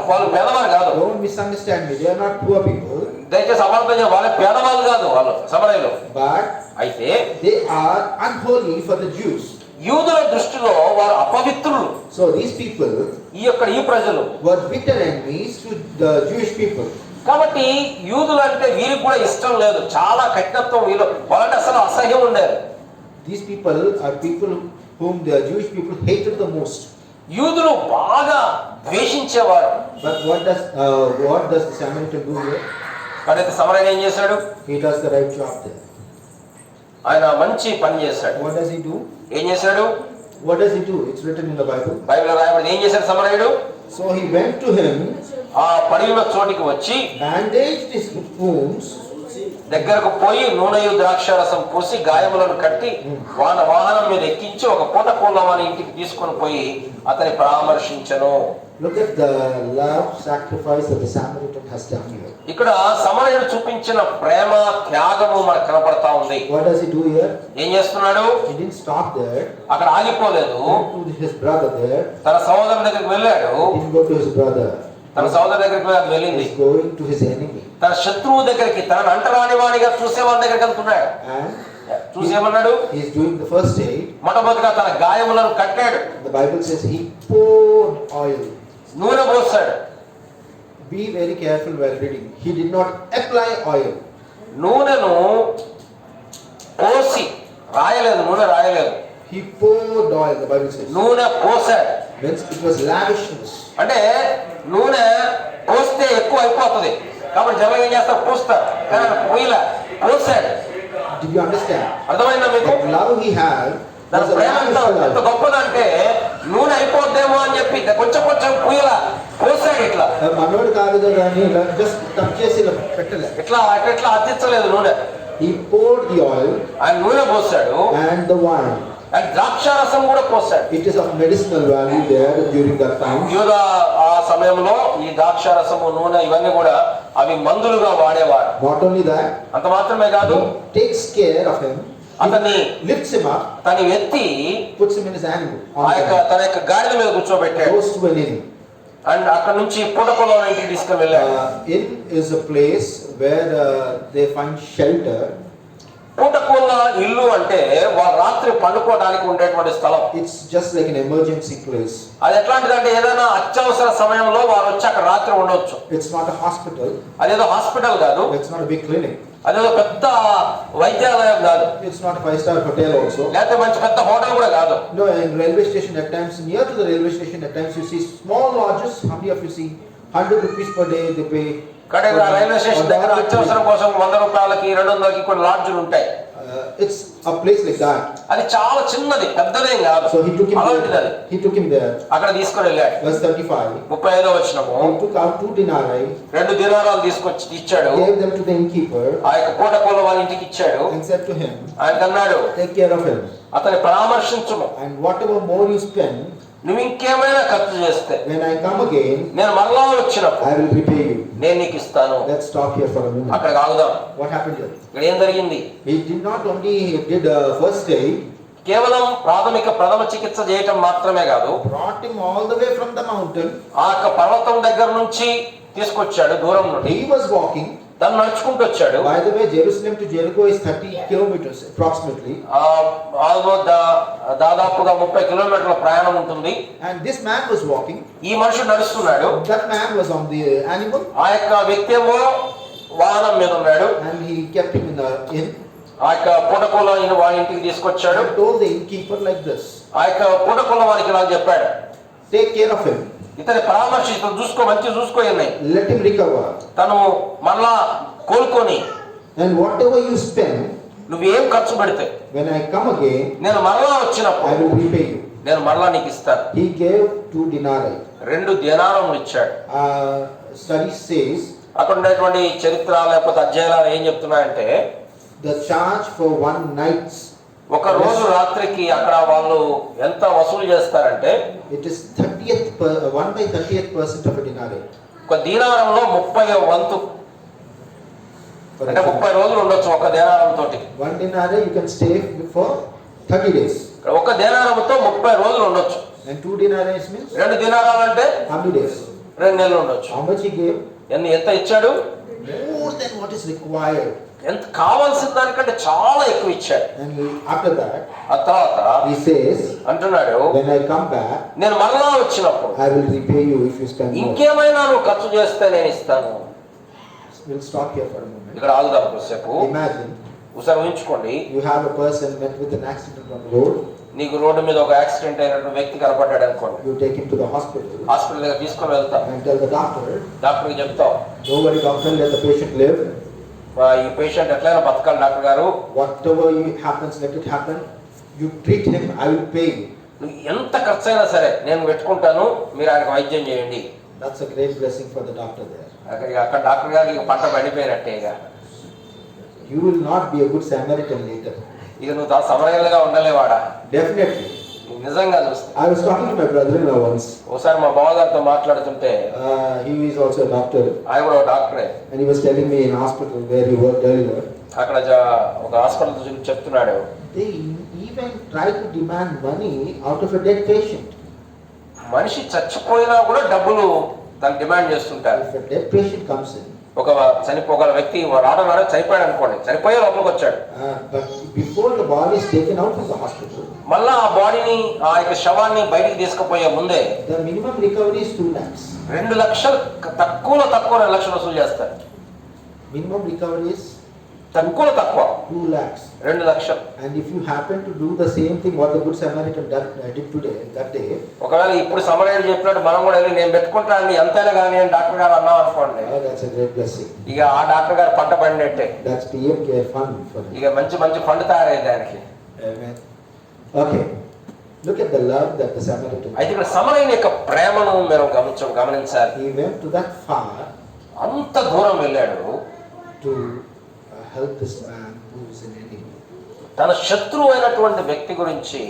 వాళ్ళు పేదవారు కాదు. Don't misunderstand me. They are not poor people. దయచేసి అపార్థం, వాళ్ళ పేదవాళ్ళు కాదు వాళ్ళు సమరయులు. But అయితే they are unholy for the Jews. యూదుల దృష్టిలో వారు అపవిత్రులు. So these people ఈ ప్రజలు were bitter enemies to the Jewish people. కాబట్టి యూదులు అంటే వీరికి కూడా ఇష్టం లేదు, చాలా కఠినత్వం వీళ్ళు, వాళ్ళంటే అసలు అసహ్యం ఉండేది. These people are people whom the Jewish people hated the most. యూదులు బాగా ద్వేషించేవారు. But what does the Samaritan do here? కాబట్టి సమరయుడు ఏం చేశాడు? He does the right job there. ఆయన మంచి పని చేశాడు. What does he do? ఏం చేశాడు? What does he do? It's written in the Bible. బైబిల్లో రాయబడింది. ఏం చేశాడు సమరయుడు? So he went to him, ఆ పడిన చోటికి వచ్చి bandaged his wounds, దగ్గరకు పోయి నూనెయు ద్రాక్షారసం పూసి గాయములను కట్టి వాహనం మీద ఎక్కించి ఒక పూట పూలవాని ఇంటికి తీసుకొని పోయి అతని పరామర్శించను. look at the love sacrifice that the Samaritan has done here. ఇక్కడ సమరయుడు చూపించిన ప్రేమ త్యాగము మనకు కనపడతా ఉంది. What does he do here? ఏం చేస్తున్నాడు? He didn't stop there. అక్కడ ఆగిపోలేదు. He went to his brother there. తన సహోదరుని దగ్గరికి వెళ్ళాడు. He didn't go to his brother. తన సహోదరు దగ్గరికి వెళ్ళింది. He's going to his enemy. తన శత్రువు దగ్గరికి, తన అంటరాని వాడిగా చూసేవాడి దగ్గరికి వెళ్తున్నాడు. And చూసేమన్నాడు? he is doing the first aid. మొట్టమొదటిగా తన గాయములను కట్టాడు. The Bible says he poured oil. నూనె పోసాడు. Be very careful while reading. He did not apply oil. నూనెను పోసి రాయలేదు, నూనె రాయలేదు. He poured oil, the Bible says. నూనె పోసాడు. Means it was lavishness. అంటే నూనె పోస్తే ఎక్కువ అయిపోతుంది కాబట్టి జనం ఏం చేస్తారు? పోస్తారు. కానీ పోయిలా పోసాడు. Did you understand? అర్థమైందా మీకు? The love he had దాని was a ప్రేమ lavish ఎంత love. గొప్పదంటే నూనె అయిపోద్దేమో అని చెప్పి కొంచెం కొంచెం పోయిలా పోసాడు. ఇట్లా మనోడు కాదు కదా అని just టచ్ చేసి ఇలా పెట్టలే. ఇట్లా అట్లా అతిచ్చలేదు నూనె. He poured the oil ఆయన నూనె పోసాడు, and the wine. అండ్ ద్రాక్షారసం కూడా పోసాడు. It is of medicinal value there during that time. యూద ఆ సమయంలో ఈ ద్రాక్షారసము, నూనె ఇవన్నీ కూడా అవి మందులుగా వాడేవారు. Not only that, అంత మాత్రమే కాదు, he takes care of him. అతన్ని Lifts him up, తను ఎత్తి puts him in his animal. తన యొక్క గాడిద మీద కూర్చోబెట్టాడు. Goes to an inn. And అక్కడ నుంచి పూటకొల్లో ఇంటికి తీసుకుని వెళ్ళాడు. Inn is a place where they find shelter. పూటకొల్ల ఇల్లు అంటే వాళ్ళ రాత్రి పండుకోవడానికి ఉండేటువంటి స్థలం. It's just like an emergency place. అది ఎట్లాంటిదంటే ఏదైనా అత్యవసర సమయంలో వారు వచ్చి అక్కడ రాత్రి ఉండొచ్చు. It's not a hospital. అదేదో హాస్పిటల్ కాదు, It's not a big clinic. అదేదో పెద్ద వైద్యాలయం కాదు, It's not a five-star hotel also. లేకపోతే మంచి పెద్ద హోటల్ కూడా కాదు. No, in railway station at times, near to the railway station at times you see small lodges. How many of you see 100 rupees per day they pay? కానీ రైల్వే స్టేషన్ దగ్గర అత్యవసరం కోసం 100 రూపాయలకి 200కి కొన్ని లాడ్జులు ఉంటాయి. It's a place like that. అది చాలా చిన్నది, పెద్దదేం కాదు. So he took him అలాంటిది అది. there. He took him there. అక్కడ తీసుకొని వెళ్ళాడు. Verse 35. 35వ వచనము, He took out 2 denarii, 2 దినారాలు తీసుకొచ్చి ఇచ్చాడు. gave them to the innkeeper, ఆ యొక్క పూటకొల్ల వాళ్ళ ఇంటికి ఇచ్చాడు. and said to him, ఆయన అన్నాడు, take care of him. అతని పరామర్శించుము, And whatever more you spend, నువ్వు ఇంకేమైనా ఖర్చు చేస్తే when I come again, నేను మరలా వచ్చినప్పుడు I will repay you. నేను నీకు ఇస్తాను. Let's stop here for a minute. అక్కడ ఆగుదాం. What happened here? ఇక్కడ ఏం జరిగింది? He did not only did first aid, కేవలం ప్రథమ చికిత్స చేయటం మాత్రమే కాదు, brought him all the way from the mountain. ఆ యొక్క పర్వతం దగ్గర నుంచి తీసుకొచ్చాడు, దూరం నుండి. He was walking. తను నడుచుకుంటూ వచ్చాడు. By the way, Jerusalem to Jericho is 30 kilometers approximately. దాదాపుగా 30 కిలోమీటర్ల ప్రయాణం ఉంటుంది. And this man was walking. ఈ మనుషుడు నడుస్తున్నాడు. That man was on the animal. ఆ యొక్క వ్యక్తి ఏమో వాహనం మీద ఉన్నాడు. And he kept him in the inn. ఆ యొక్క పూటకొల్ల వాడి ఇంటికి తీసుకొచ్చాడు. And told the innkeeper like this. ఆ యొక్క పూటకొల్ల వారికి ఇలా చెప్పాడు, Take care of him. ఇతని పరామర్శ, ఇతను చూసుకో, మంచి చూసుకో ఉన్నాయి. Let him recover. తను మళ్ళా కోలుకొని, And whatever you spend, నువ్వేం ఖర్చు పెడితే when I come again, నేను మరలా I వచ్చినప్పుడు will repay you. నేను మరలా నీకు ఇస్తాను. He gave 2 denarii. 2 దినారములు ఇచ్చాడు. Study says అక్కడ ఉండేటువంటి చరిత్ర లేకపోతే అధ్యాయాలు ఏం చెప్తున్నాయంటే, the charge for 1 night's, ఒక రోజు రాత్రికి అక్కడ వాళ్ళు ఎంత వసూలు చేస్తారంటే, it is 1/30th% of a denarii. ఒక దీనారంలో 30వ వంతు, అంటే 30 రోజులు ఉండొచ్చు ఒక దీనారం తోటి. 1 denarii you can stay for 30 days. ఒక దీనారంతో 30 రోజులు ఉండొచ్చు. And 2 denarii means 2 దినారాలు అంటే how many days? 2 నెలలు ఉండొచ్చు. How much he gave? ఎంత ఇచ్చాడు? More than what is required. ఎంత కావాల్సిన దానికంటే చాలా ఎక్కువ ఇచ్చాడు. And after that, ఆ తర్వాత he says, అంటున్నాడు, when I come back, నేను మరలా వచ్చినప్పుడు I will repay you if you spend more. ఇంకేమైనా నువ్వు ఖర్చు చేస్తే నేను ఇస్తాను. We'll stop here for a moment. ఇక్కడ ఆగుదాం కొద్దిసేపు. Imagine ఒకసారి ఊహించుకోండి, you have a person met with an accident on the road. నీకు రోడ్డు మీద ఒక యాక్సిడెంట్ అయినటువంటి వ్యక్తి కనపడ్డాడు అనుకోండి. You take him to the hospital hospital దగ్గర తీసుకొని వెళ్తాం. and tell the doctor, డాక్టర్కి చెప్తాం, don't worry doctor, let the patient live. ఈ పేషెంట్ ఎట్లయినా బతకాలి డాక్టర్ గారు, Whatever happens, let it happen. You treat him, I will pay you. నువ్వు ఎంత ఖర్చు అయినా సరే నేను పెట్టుకుంటాను, మీరు ఆయనకు వైద్యం చేయండి. That's a great blessing for the doctor there. అక్కడ డాక్టర్ గారికి ఇక పంట పడిపోయినట్టే. You will not be a good Samaritan later. ఇక నువ్వు సమరయ్యలుగా ఉండలేవాడా? Definitely. నిజంగా చూస్తే I was talking to my brother-in-law once. ఒకసారి మా బావగారితో మాట్లాడుతుంటే, He is also a doctor. ఆయన కూడా డాక్టరే. And he was telling me in hospital where he worked earlier. అక్కడ ఒక హాస్పిటల్ గురించి చెప్తున్నాడు. They even try to demand money out of a dead patient. మనిషి చచ్చిపోయినా కూడా డబ్బులు దాన్ని డిమాండ్ చేస్తుంటారు. If a dead patient comes in, ఒక వ్యక్తి రావడం చనిపోయాడు అనుకోండి, చనిపోయే లోపలికి వచ్చాడు. but before the body is taken out from the hospital, మళ్ళా ఆ బాడీని, ఆ యొక్క శవాన్ని బయటికి తీసుకుపోయే ముందే the minimum recovery is 2 lakhs. 2 లక్షలు, తక్కువ 2 లక్షలు వసూలు చేస్తారు. Minimum recovery is తక్కువ 2 lakhs. 2 లక్షలు. And if you happen to do the same thing what the good Samaritan did today, that day, ఒకవేళ ఇప్పుడు సమరయ్య చెప్పినట్టు మనం కూడా వెళ్ళి నేను పెట్టుకుంటాను ఎంతైనా కానీ అని డాక్టర్ గారు అన్నాం అనుకోండి, that's a great blessing. ఇక ఆ డాక్టర్ గారు పంట పడినట్టే. That's PM Care Fund for him. ఇక మంచి ఫండ్ తయారైంది దానికి. Amen. Okay. Look at the love that the Samaritan. అయితే ఇక్కడ సమరయ్య యొక్క ప్రేమను మీరు గమనించాలి. He went to that far అంత దూరం వెళ్ళాడు to help this man who is an enemy. తన శత్రువు అయినటువంటి వ్యక్తి గురించి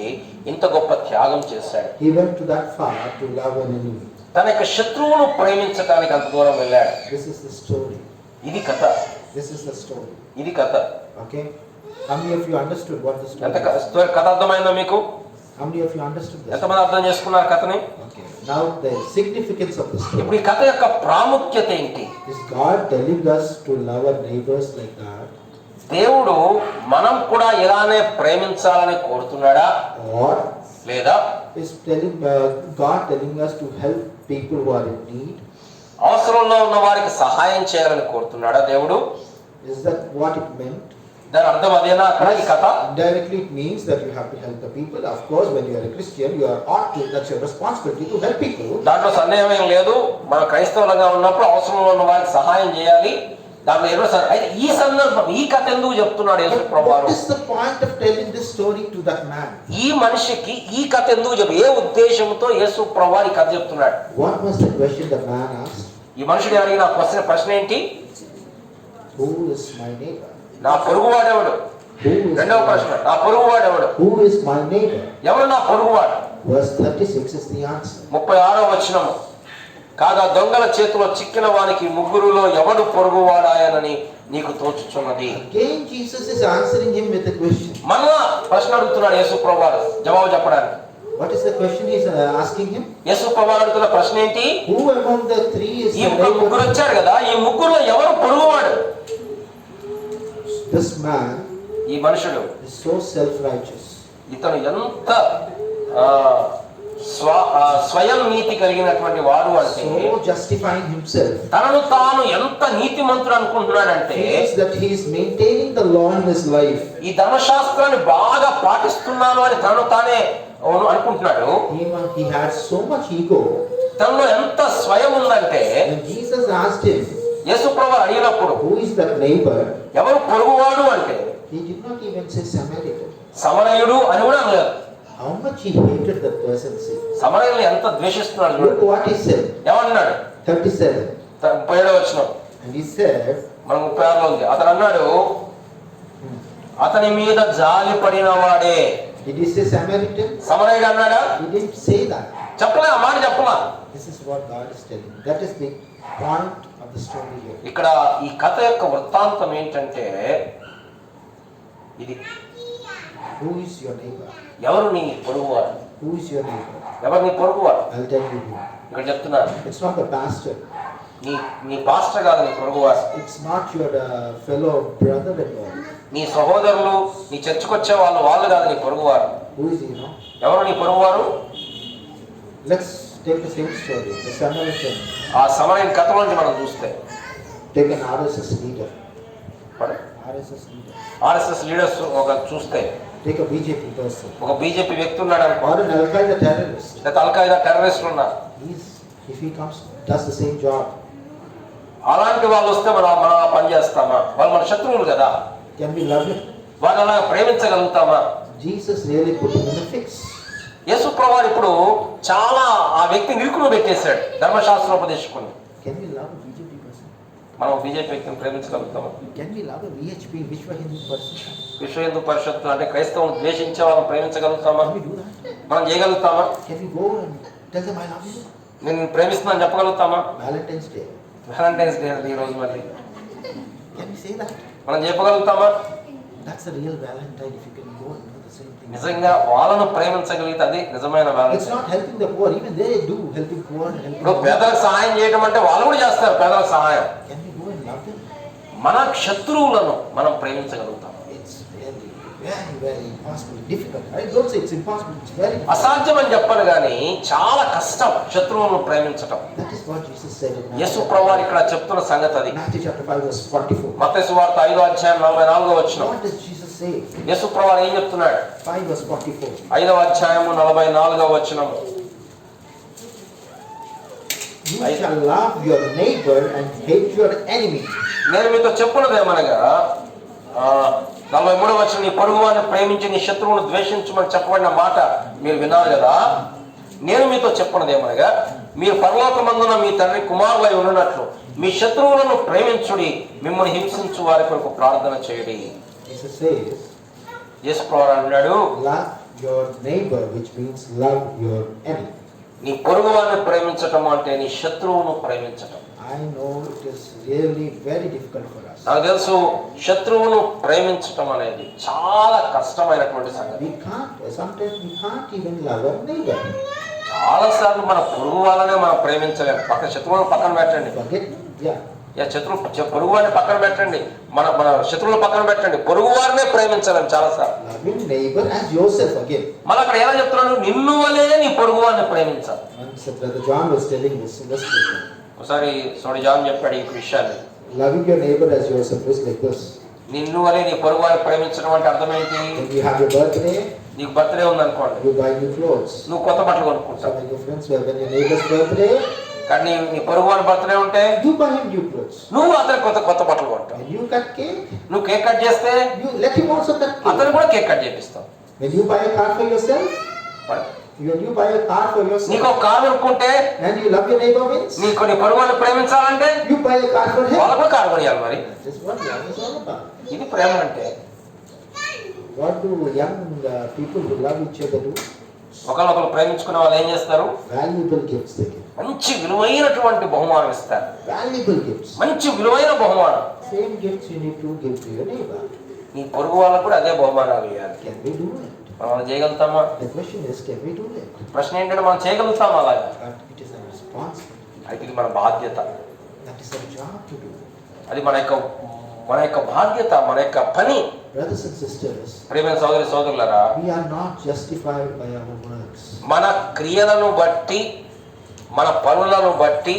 ఇంత గొప్ప త్యాగం చేశాడు. He went to that far to love an enemy. తన యొక్క శత్రువును ప్రేమించడానికి అంత దూరం వెళ్ళాడు. This is the story. ఇది కథ. This is the story. ఇది కథ. Okay? How many of you understood what the story ఎంత is? కథ అర్థమైందో మీకు? How many of you understood this? ఎంతమంది అర్థం చేసుకున్నారు కథని? Okay. Now the significance of the story. ఇప్పుడు ఈ కథ యొక్క ప్రాముఖ్యత ఏంటి? Is God telling us to love our neighbors like that? దేవుడు మనం కూడా ఇలానే ప్రేమించాలని కోరుతున్నాడా Or లేదా is God telling us to help people who are in need? అవసరంలో ఉన్న వారికి సహాయం చేయాలని కోరుతున్నాడా దేవుడు? Is that what it meant? దాని అర్థం అదేనా అక్కడ ఈ కథ? Indirectly it means that you have to help the people. Of course, when you are a Christian, you are ought to, that's your responsibility to help people. దాంట్లో సందేహం ఏం లేదు. మన క్రైస్తవులుగా ఉన్నప్పుడు అవసరంలో ఉన్న వారికి సహాయం చేయాలి. దాంట్లో అయితే ఈ సందర్భం ఈ కథ ఎందుకు చెప్తున్నాడు యేసు ప్రభువారు? What is the point of telling this story to that man? ఈ మనిషికి ఈ కథ ఎందుకు ఏ ఉద్దేశంతో యేసు ప్రభువారు ఈ కథ చెప్తున్నాడు? What was the question the man asked? ఈ మనుషుడు అడిగిన ప్రశ్న ఏంటి? Who is my neighbor? నా పొరుగువాడెవడు? రెండవ ప్రశ్న, నా పొరుగువాడెవడు? Who is my neighbor? ఎవరు నా పొరుగువాడు? Verse 36 is the answer. 36వ వచనము, కాగా దొంగల చేతిలో చిక్కిన వానికి ముగ్గురులో ఎవడు పొరుగువాడాయనని నీకు తోచుచున్నది. Again Jesus is answering him with a question. మళ్ళా ప్రశ్న అడుగుతున్నాడు యేసు ప్రభువారు జవాబు చెప్పడానికి. What is the question he is asking him? యేసు ప్రభువారు అడుగుతున్న ప్రశ్న ఏంటి? Who among the three is ఈ the ముగ్గురు neighbor? వచ్చారు కదా, ఈ ముగ్గురులో ఎవరు పొరుగువాడు? This man ఈ మనుషుడు is so self-righteous. ఇతను ఎంత స్వయం నీతి కలిగినటువంటి వాడు అంటే, So justifying himself. తనను తాను ఎంత నీతిమంతుడు అనుకుంటున్నాడంటే, Feels that he is maintaining the law in his life. ఈ ధర్మశాస్త్రాన్ని బాగా పాటిస్తున్నాను అని తనను తానే అనుకుంటున్నాడు. He had so much ego. తనలో ఎంత స్వయం ఉందంటే, When Jesus asked him, యేసు ప్రభువు అడిగినప్పుడు who is that neighbor? ఎవరు పొరుగువాడు అంటే, He did not even say Samaritan. సమరయుడు అని కూడా అనలేదు. How much he hated that person. See. సమరయుల్ని ఎంత ద్వేషిస్తున్నాడు చూడు. Look what he said. ఏమన్నాడు? 37. 37వ వచనం. And he said, మనం 36లో ఉంది. అతను అన్నాడు, అతని మీద జాలి పడిన వాడే. did he say Samaritan? సమరయుడు అన్నాడా? He didn't say that. చెప్పలే, ఆ మాట చెప్పలా. This is what God is telling. That is the point of the story here. ఇక్కడ ఈ కథ యొక్క వృత్తాంతం ఏంటంటే ఇది. Who is your neighbor? ఎవరు నీ పొరుగువాడు? Who is your neighbor? ఎవరు నీ పొరుగువాడు? I'll tell you who. ఇక్కడ చెప్తున్నాను, It's not the pastor. నీ పాస్టర్ కాదు నీ పొరుగువాడు. It's not your fellow brother at all. నీ సహోదరులు, నీ చర్చకు వచ్చే వాళ్ళు కాదు నీ పొరుగువారు. Who is he, no? ఎవరు నీ పొరుగువారు? Let's take the same story. The Samaritan. ఆ సమరయుని కథ నుంచి మనం చూస్తే, Take an RSS leader. RSS leader. RSS leaders ఒక చూస్తే, Take a BJP person. ఒక బీజేపీ వ్యక్తి ఉన్నాడు అనుకో, Or an Al-Qaeda terrorist. లేదా అల్ఖైదా టెర్రరిస్టులు ఉన్నారు. If he comes, does the same job. అలాంటి వాళ్ళు వస్తే మనం పని చేస్తామా? వాళ్ళు మన శత్రువులు కదా, Can we love him? వాళ్ళు అలా ప్రేమించగలుగుతామా? Jesus really put him in a fix. యేసు ప్రభువు ఇప్పుడు చాలా ఆ వ్యక్తిని ఇరుకులో పెట్టేశాడు ధర్మశాస్త్రోపదేశకుని. Can we love a BJP person? మనం బీజేపీ వ్యక్తిని ప్రేమించగలుగుతామా? Can we love a VHP, Vishwa Hindu person? విశ్వ హిందూ పరిషత్తు అంటే క్రైస్తవులను ద్వేషించే వాళ్ళని ప్రేమించగలుగుతామా? Can we do that? మనం చేయగలుగుతామా? Can we go and tell them I love you? నేను ప్రేమిస్తున్నాను చెప్పగలుగుతామా? Valentine's Day. వ్యాలంటైన్స్ డే ఈ రోజు మళ్ళీ Can we say that? మనం చెప్పగలుగుతామా? That's a real Valentine if you can go and do the same thing. నిజంగా వాళ్ళను ప్రేమించగలిగితే అది నిజమైన It's Valentine. not helping the poor. Even they do helping poor and helping ఇప్పుడు the poor. పేదలకు సహాయం చేయడం అంటే వాళ్ళు కూడా చేస్తారు పేదలకు సహాయం. Can we go and love them? మన శత్రువులను మనం ప్రేమించగలుగుతాం. It's very impossible, difficult. I don't say it's impossible. It's very difficult. అసాధ్యం అని చెప్పను కానీ చాలా కష్టం శత్రువులను ప్రేమించటం. That is what Jesus said in యేసు ప్రభువు ఇక్కడ చెప్తున్న సంగతి అది. Matthew chapter 5 verse 44. మత్తయి సువార్త 5వ అధ్యాయం 44వ వచనం. What does Jesus say? యేసు ప్రభువు ఏం చెప్తున్నాడు? 5 verse 44. 5వ అధ్యాయము 44వ వచనం. You shall love your neighbor and hate your enemy. నేను మీతో చెప్పున్నది ఏమనగా 43వ వచనం, నీ పొరుగువారిని ప్రేమించి నీ శత్రువును ద్వేషించమని చెప్పబడిన మాట మీరు విన్నారు కదా. నేను మీతో చెప్పున్నది ఏమనగా, మీరు పరలోకమందున మీ తండ్రి కుమారులై ఉన్నట్లు మీ శత్రువులను ప్రేమించుడి, మిమ్మల్ని హింసించు వారి కొరకు ప్రార్థన చేయుడి. Jesus says, యేసు ప్రభువు అన్నాడు, love your neighbor, which means love your enemy. నీ పొరుగు వారిని ప్రేమించటం అంటే నీ శత్రువును ప్రేమించటం. I know it is really very difficult for us. నాకు తెలుసు శత్రువును ప్రేమించటం అనేది చాలా కష్టమైనటువంటి సంగతి. Sometimes we can't even love our neighbor. చాలా సార్లు మన పొరుగు వాళ్ళనే మనం ప్రేమించలేము. శత్రువులను పక్కన పెట్టండి. Forget, yeah. పొరుగు వారిని పక్కన పెట్టండి, మన శత్రువులను పక్కన పెట్టండి, పొరుగు వారినే ప్రేమించలేము చాలా సార్లు. Loving neighbor as yourself again. మళ్ళీ అక్కడ ఎలా చెప్తున్నాడు, నిన్ను వలే నీ పొరుగు వారిని ప్రేమించాలి. Once Brother John was telling this, ఒకసారి సోడి జాన్ చెప్పాడు ఈ విషయాన్ని. loving your neighbor as yourself is like this. నిన్ను వలే నీ పొరుగు వారిని ప్రేమించడం అంటే అర్థం ఏంటి? When you have your birthday, నీకు బర్త్డే ఉందనుకోండి, you buy new clothes. నువ్వు కొత్త బట్టలు So కొనుక్కుంటావు. when your friends were, when your neighbor's birthday, కానీ నీ పొరుగు వారి బర్త్డే ఉంటే you buy him new clothes. నువ్వు అతనికి కొత్త బట్టలు కొంటావు. When you cut cake, నువ్వు కేక్ కట్ చేస్తే you let him also cut అతను cake. కూడా కేక్ కట్ చేపిస్తావు. When you buy a car for yourself, when you buy a car for నీకు yourself, ఒక కారు కొనుక్కుంటే and you love your neighbor means, నీకు నీ పొరుగు వారిని ప్రేమించాలంటే you buy a car for him. వాళ్ళకు కూడా కారు కొనియాలి. మరి That is what love is all about. ఇది ప్రేమ అంటే. What do young people who love each other do? ఒకరినొకరు ప్రేమించుకునే వాళ్ళు ఏం చేస్తారు? Valuable gifts they give. మంచి విలువైనటువంటి బహుమానం ఇస్తారు. Valuable gifts. మంచి విలువైన బహుమానం. Same gifts you need to give to your neighbor. నీ పొరుగు వాళ్ళకు కూడా అదే బహుమానాలు ఇవ్వాలి. Can we do it? మనం చేయగలుగుతామా? The question is, can we do it? ప్రశ్న ఏంటంటే మనం చేయగలుగుతామా అలాగా? But it is our responsibility. అయితే ఇది మన బాధ్యత. That is our job to do. అది మన యొక్క బాధ్యత, మన యొక్క పని. Brothers and sisters, ప్రియమైన సోదరులారా, we are not justified by our works. మన క్రియలను బట్టి, మన పనులను బట్టి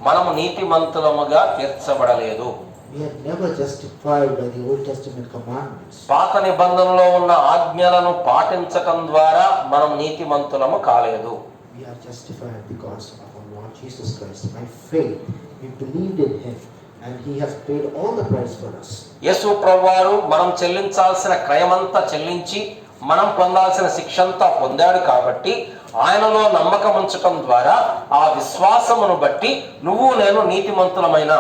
మనము నీతిమంతులముగా తీర్చబడలేదు. We are never justified by the Old Testament commandments. పాత నిబంధనలో ఉన్న ఆజ్ఞలను పాటించటం ద్వారా మనం నీతిమంతులము కాలేదు. We are justified because of our Lord Jesus Christ. By faith, we believed in Him, and He has paid all the price for us. యేసు ప్రభువారు మనం చెల్లించాల్సిన క్రయమంతా చెల్లించి మనం పొందాల్సిన శిక్షంతా పొందాడు కాబట్టి ఆయనలో నమ్మకం ఉంచటం ద్వారా ఆ విశ్వాసమును బట్టి నువ్వు నేను నీతిమంతులమైన.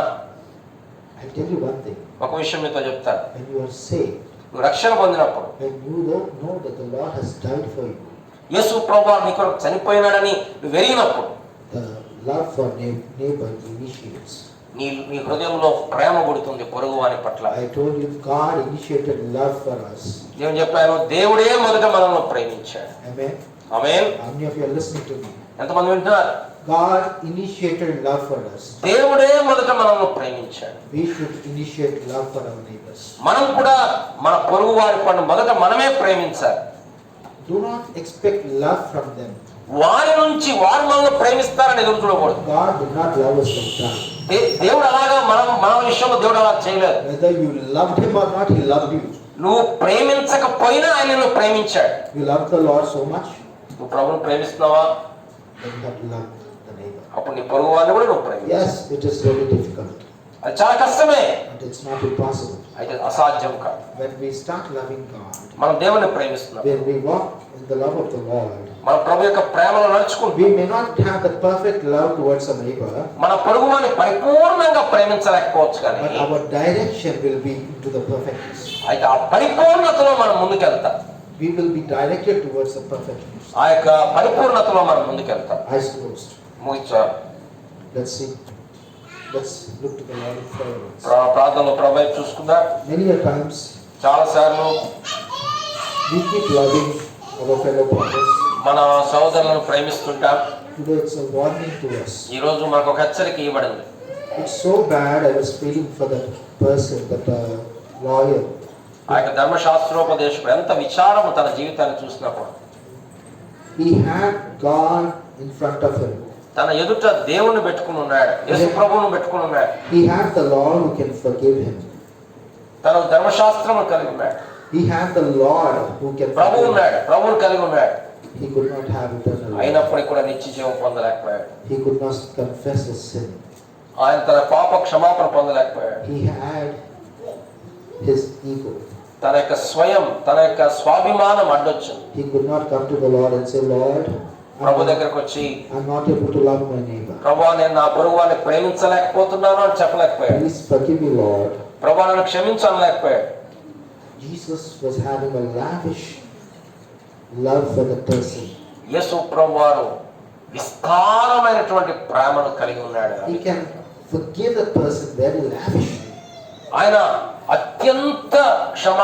I'll tell you one thing. ఒక విషయం మీతో చెప్తాను. When you are saved, నువ్వు రక్షణ పొందినప్పుడు, when you don't know that the Lord has died for you, యేసు ప్రభువారు నీ కొరకు చనిపోయినాడని నువ్వు ఎరిగినప్పుడు the love for neighbor initiates. నీ హృదయంలో ప్రేమ పుడుతుంది పొరుగు వాని పట్ల. I told you, God initiated love for us. నేను చెప్పాను, దేవుడే మొదట మనల్ని ప్రేమించాడు. Amen. Amen. How many of you are listening to me? ఎంతమంది వింటున్నారు? God initiated love for us. దేవుడే మొదట మనల్ని ప్రేమించాడు. We should initiate love for our neighbors. మనం కూడా మన పొరుగు వారి పట్ల మొదట మనమే ప్రేమించాలి. Do not expect love from them. వారి నుంచి వారు మనల్ని ప్రేమిస్తారని ఎదురు చూడకూడదు. God did not love us like that. దేవుడు అలాగా మన విషయంలో దేవుడు అలా చేయలేదు. Whether you loved Him or not, He loved you. నువ్వు ప్రేమించకపోయినా ఆయన నిన్ను ప్రేమించాడు. You love the Lord so much, నువ్వు ప్రభువును ప్రేమిస్తున్నావా? then you have to love the neighbor. అప్పుడు నీ పొరుగు వారిని కూడా నువ్వు ప్రేమించాలి. Yes, it is really difficult, అది చాలా కష్టమే, but it's not impossible. అయితే అసాధ్యం కాదు. When we start loving God, మనం దేవుని ప్రేమిస్తున్నాం, when we walk in the love of the Lord, మన ప్రభు యొక్క ప్రేమలో నడుచుకుంటూ we may not have the perfect love towards our neighbor, మన పొరుగు వారిని పరిపూర్ణంగా ప్రేమించలేకపోవచ్చు కానీ but our direction will be into the perfectness. అయితే ఆ పరిపూర్ణతలో మనం ముందుకెళ్తాం. We will be directed towards the perfectness. ఆ యొక్క పరిపూర్ణతలో మనం ముందుకెళ్తాం. Eyes closed. ముగించాలి. Let's see. Let's look to the Lord in prayer. ప్రార్థనలో ప్రభు వైపు చూసుకుందా. Many a times చాలా సార్లు we keep loving our fellow brothers. మన సోదరులను ప్రేమిస్తుంటాం. Today it's a warning to us. ఈ రోజు మనకు ఒక హెచ్చరిక ఇవ్వబడింది. It's so bad. I was feeling for that person, that lawyer. ఆ యొక్క ధర్మశాస్త్రోపదేశకుడు ఎంత విచారము తన జీవితాన్ని చూసినప్పుడు. He had God in front of him. తన ఎదుట దేవుణ్ణి పెట్టుకుని ఉన్నాడు, యేసు ప్రభువును పెట్టుకుని ఉన్నాడు. He had the Lord who can forgive him. తన ధర్మశాస్త్రము కలిగి ఉన్నాడు. He had the Lord who can Prabhu forgive him. ఉన్నాడు, ప్రభువును కలిగి ఉన్నాడు. He could not have eternal life. అయినప్పటికీ కూడా నిత్య జీవం పొందలేకపోయాడు. He could not confess his sin. ఆయన తన పాప క్షమాపణ పొందలేకపోయాడు. He had his ego. తన యొక్క స్వయం, తన యొక్క స్వాభిమానం అడ్డొచ్చింది. He could not come to the Lord and say, Lord, ప్రభు దగ్గరకు వచ్చి, I'm not able to love my neighbor. ప్రభువా నేను నా పొరుగు వారిని ప్రేమించలేకపోతున్నాను అని చెప్పలేకపోయాడు. Please forgive me, Lord. ప్రభువా నన్ను క్షమించు అనలేకపోయాడు. Jesus was having a lavish love for the person. యేసు ప్రభువారు విస్తారమైనటువంటి ప్రేమను కలిగి ఉన్నాడు. He can forgive the person very lavishly. ఆయన అత్యంత క్షమ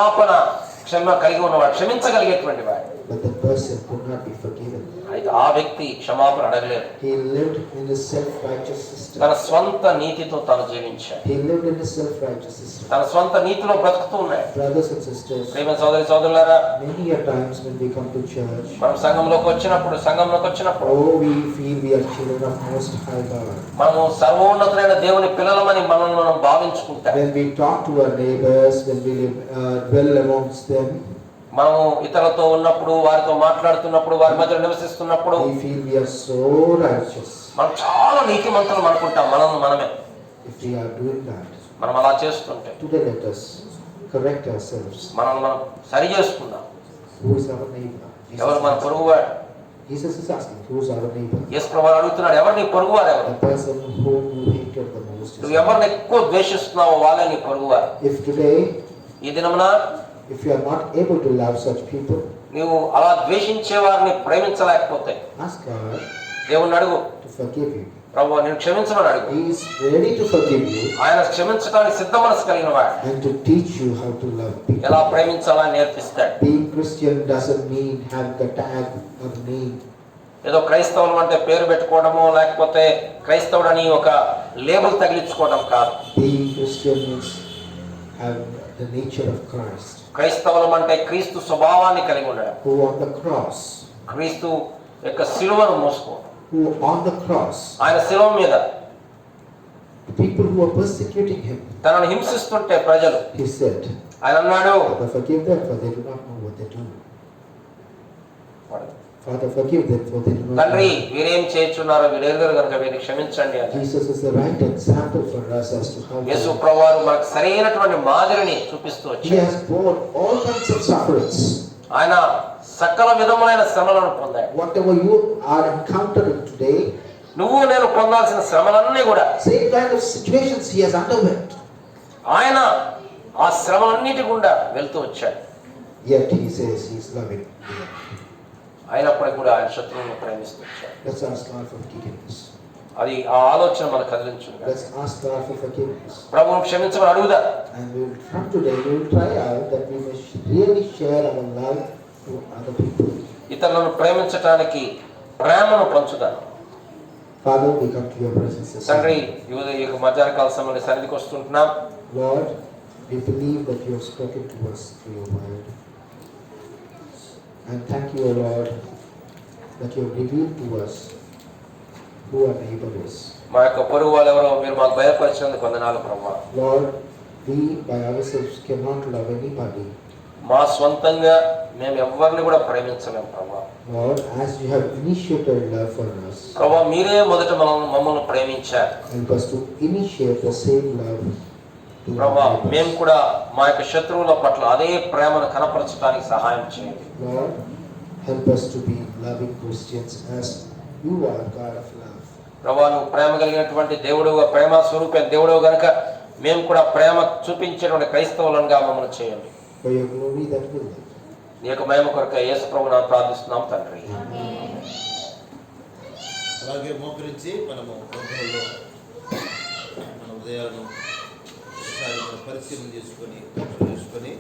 కలిగి ఉన్నవాడు, క్షమించగలిగేటువంటి వాడు. But the person could not be forgiven. అయితే ఆ వ్యక్తి క్షమాపణ అడగలేదు. He lived in his self-righteous system. తన స్వంత నీతితో తాను జీవించాడు. He lived in his self-righteous system. తన స్వంత నీతిలో బ్రతుకుతూ ఉన్నాడు. Brothers and sisters, ప్రేమ సోదరులారా, many a times when we come to church, మనం సంఘంలోకి వచ్చినప్పుడు oh, we feel we are children of Most High God. మనము సర్వోన్నతులైన దేవుని పిల్లలమని మనల్ని మనం భావించుకుంటాం. When we talk to our neighbors, when we dwell amongst them, మనము ఇతరులతో ఉన్నప్పుడు, వారితో మాట్లాడుతున్నప్పుడు, వారి మధ్య నివసిస్తున్నప్పుడు we feel we are so righteous. మనం చాలా నీతిమంతులం అనుకుంటాం మనమే. If we are doing that, మనం అలా చేస్తుంటే today let us correct ourselves. మనం సరి చేసుకుందాం. Who is our neighbor? ఎవరు మన పొరుగువాడు? Jesus is asking, who is our neighbor? యేసు ప్రభువు అడుగుతున్నాడు, ఎవరు నీ పొరుగువారు? ఎవరు? The person whom you hated the most. నువ్వు ఎవరిని ఎక్కువ ద్వేషిస్తున్నావో వాళ్ళే నీ పొరుగువారు. If today, ఈ దినమున if you are not able to love such people, నీవు అలా ద్వేషించే వారిని ప్రేమించలేకపోతే ask God దేవుణ్ణి అడుగు, to forgive you. ప్రభువా నేను క్షమించమని అడుగు. He is ready to forgive you ఆయన క్షమించడానికి సిద్ధ మనసు కలిగిన వాడు. and to teach you how to love people. ఎలా ప్రేమించాలని నేర్పిస్తాడు. Being Christian doesn't mean having the tag of name. ఏదో క్రైస్తవులు అంటే పేరు పెట్టుకోవడము, లేకపోతే క్రైస్తవుడని ఒక లేబుల్ తగిలించుకోవడం కాదు. Being Christian means having the nature of Christ, క్రైస్తవులం అంటే క్రీస్తు స్వభావాన్ని కలిగి ఉండడం. who on the cross, క్రీస్తు యొక్క శిలువను మోసుకోవడం. who on the cross, ఆయన శిలువ మీద people who are persecuting him, తనను హింసిస్తుంటే ప్రజలు, he said, ఆయన అన్నాడు, Father, forgive them, for they do not know what they do. Father, forgive them, for they do not తండ్రి know. వీరేం చేయుచున్నారో వీరెరుగరు కనుక వీరిని క్షమించండి అని. Jesus is the right example for us as to how Yesu to. ప్రభువారు మనకు సరైనటువంటి మాదిరిని చూపిస్తూ He వచ్చాడు. has borne all kinds of sufferings. ఆయన సకల విధములైన శ్రమలను పొందాడు. Whatever you are encountering today, నువ్వు నేను పొందాల్సిన శ్రమలన్నీ కూడా same kind of situations he has underwent. ఆయన ఆ శ్రమలన్నిటి గుండా వెళ్తూ వచ్చాడు. Yet he says he is loving. అయినప్పటికీ కూడా ఆయన శత్రువులను ప్రేమిస్తూ వచ్చాడు. Let's ask God for forgiveness. అది ఆ ఆలోచన మనకు కదిలించును. Let's ask God for forgiveness. ప్రభువును క్షమించమని అడుగుదా. And we will, from today, we will try out that we may really share our love to other people. ఇతరులను ప్రేమించటానికి ప్రేమను పంచుదాం. Father, we come to your presence this తండ్రి, morning. ఈ మధ్యాహ్న కాల సమయంలో సన్నిధికి వస్తుంటున్నాం. Lord, we believe that you have spoken to us through your word. And thank you, O Lord, that you have revealed to us who our neighbor is. మా యొక్క పొరుగు వాళ్ళు ఎవరో మీరు మాకు బయలుపరిచినందుకు వందనాలు ప్రభువా. Lord, we by ourselves cannot love anybody. మా స్వంతంగా మేము ఎవరిని కూడా ప్రేమించలేము ప్రభువా. Lord, as you have initiated love for us, ప్రభువా మీరే మొదట మమ్మల్ని ప్రేమించారు. help us to initiate the same love to ప్రభువా our neighbors. మేము కూడా మా యొక్క శత్రువుల పట్ల అదే ప్రేమను కనపరచడానికి సహాయం చేయండి. Lord, help us to be loving Christians as you are God of love. ప్రభువా నువ్వు ప్రేమ కలిగినటువంటి దేవుడు, ప్రేమ స్వరూపం దేవుడు గనుక మేము కూడా ప్రేమ చూపించేటువంటి క్రైస్తవులంగా మమ్మల్ని చేయండి. For your glory that will live. నీ యొక్క మహిమ కొరకు యేసు ప్రభువును ప్రార్థిస్తున్నాం తండ్రి. అలాగే మోకరించి మనము బంధువుల్లో మన ఉదయాలను ఒకసారి పరిశీలన చేసుకొని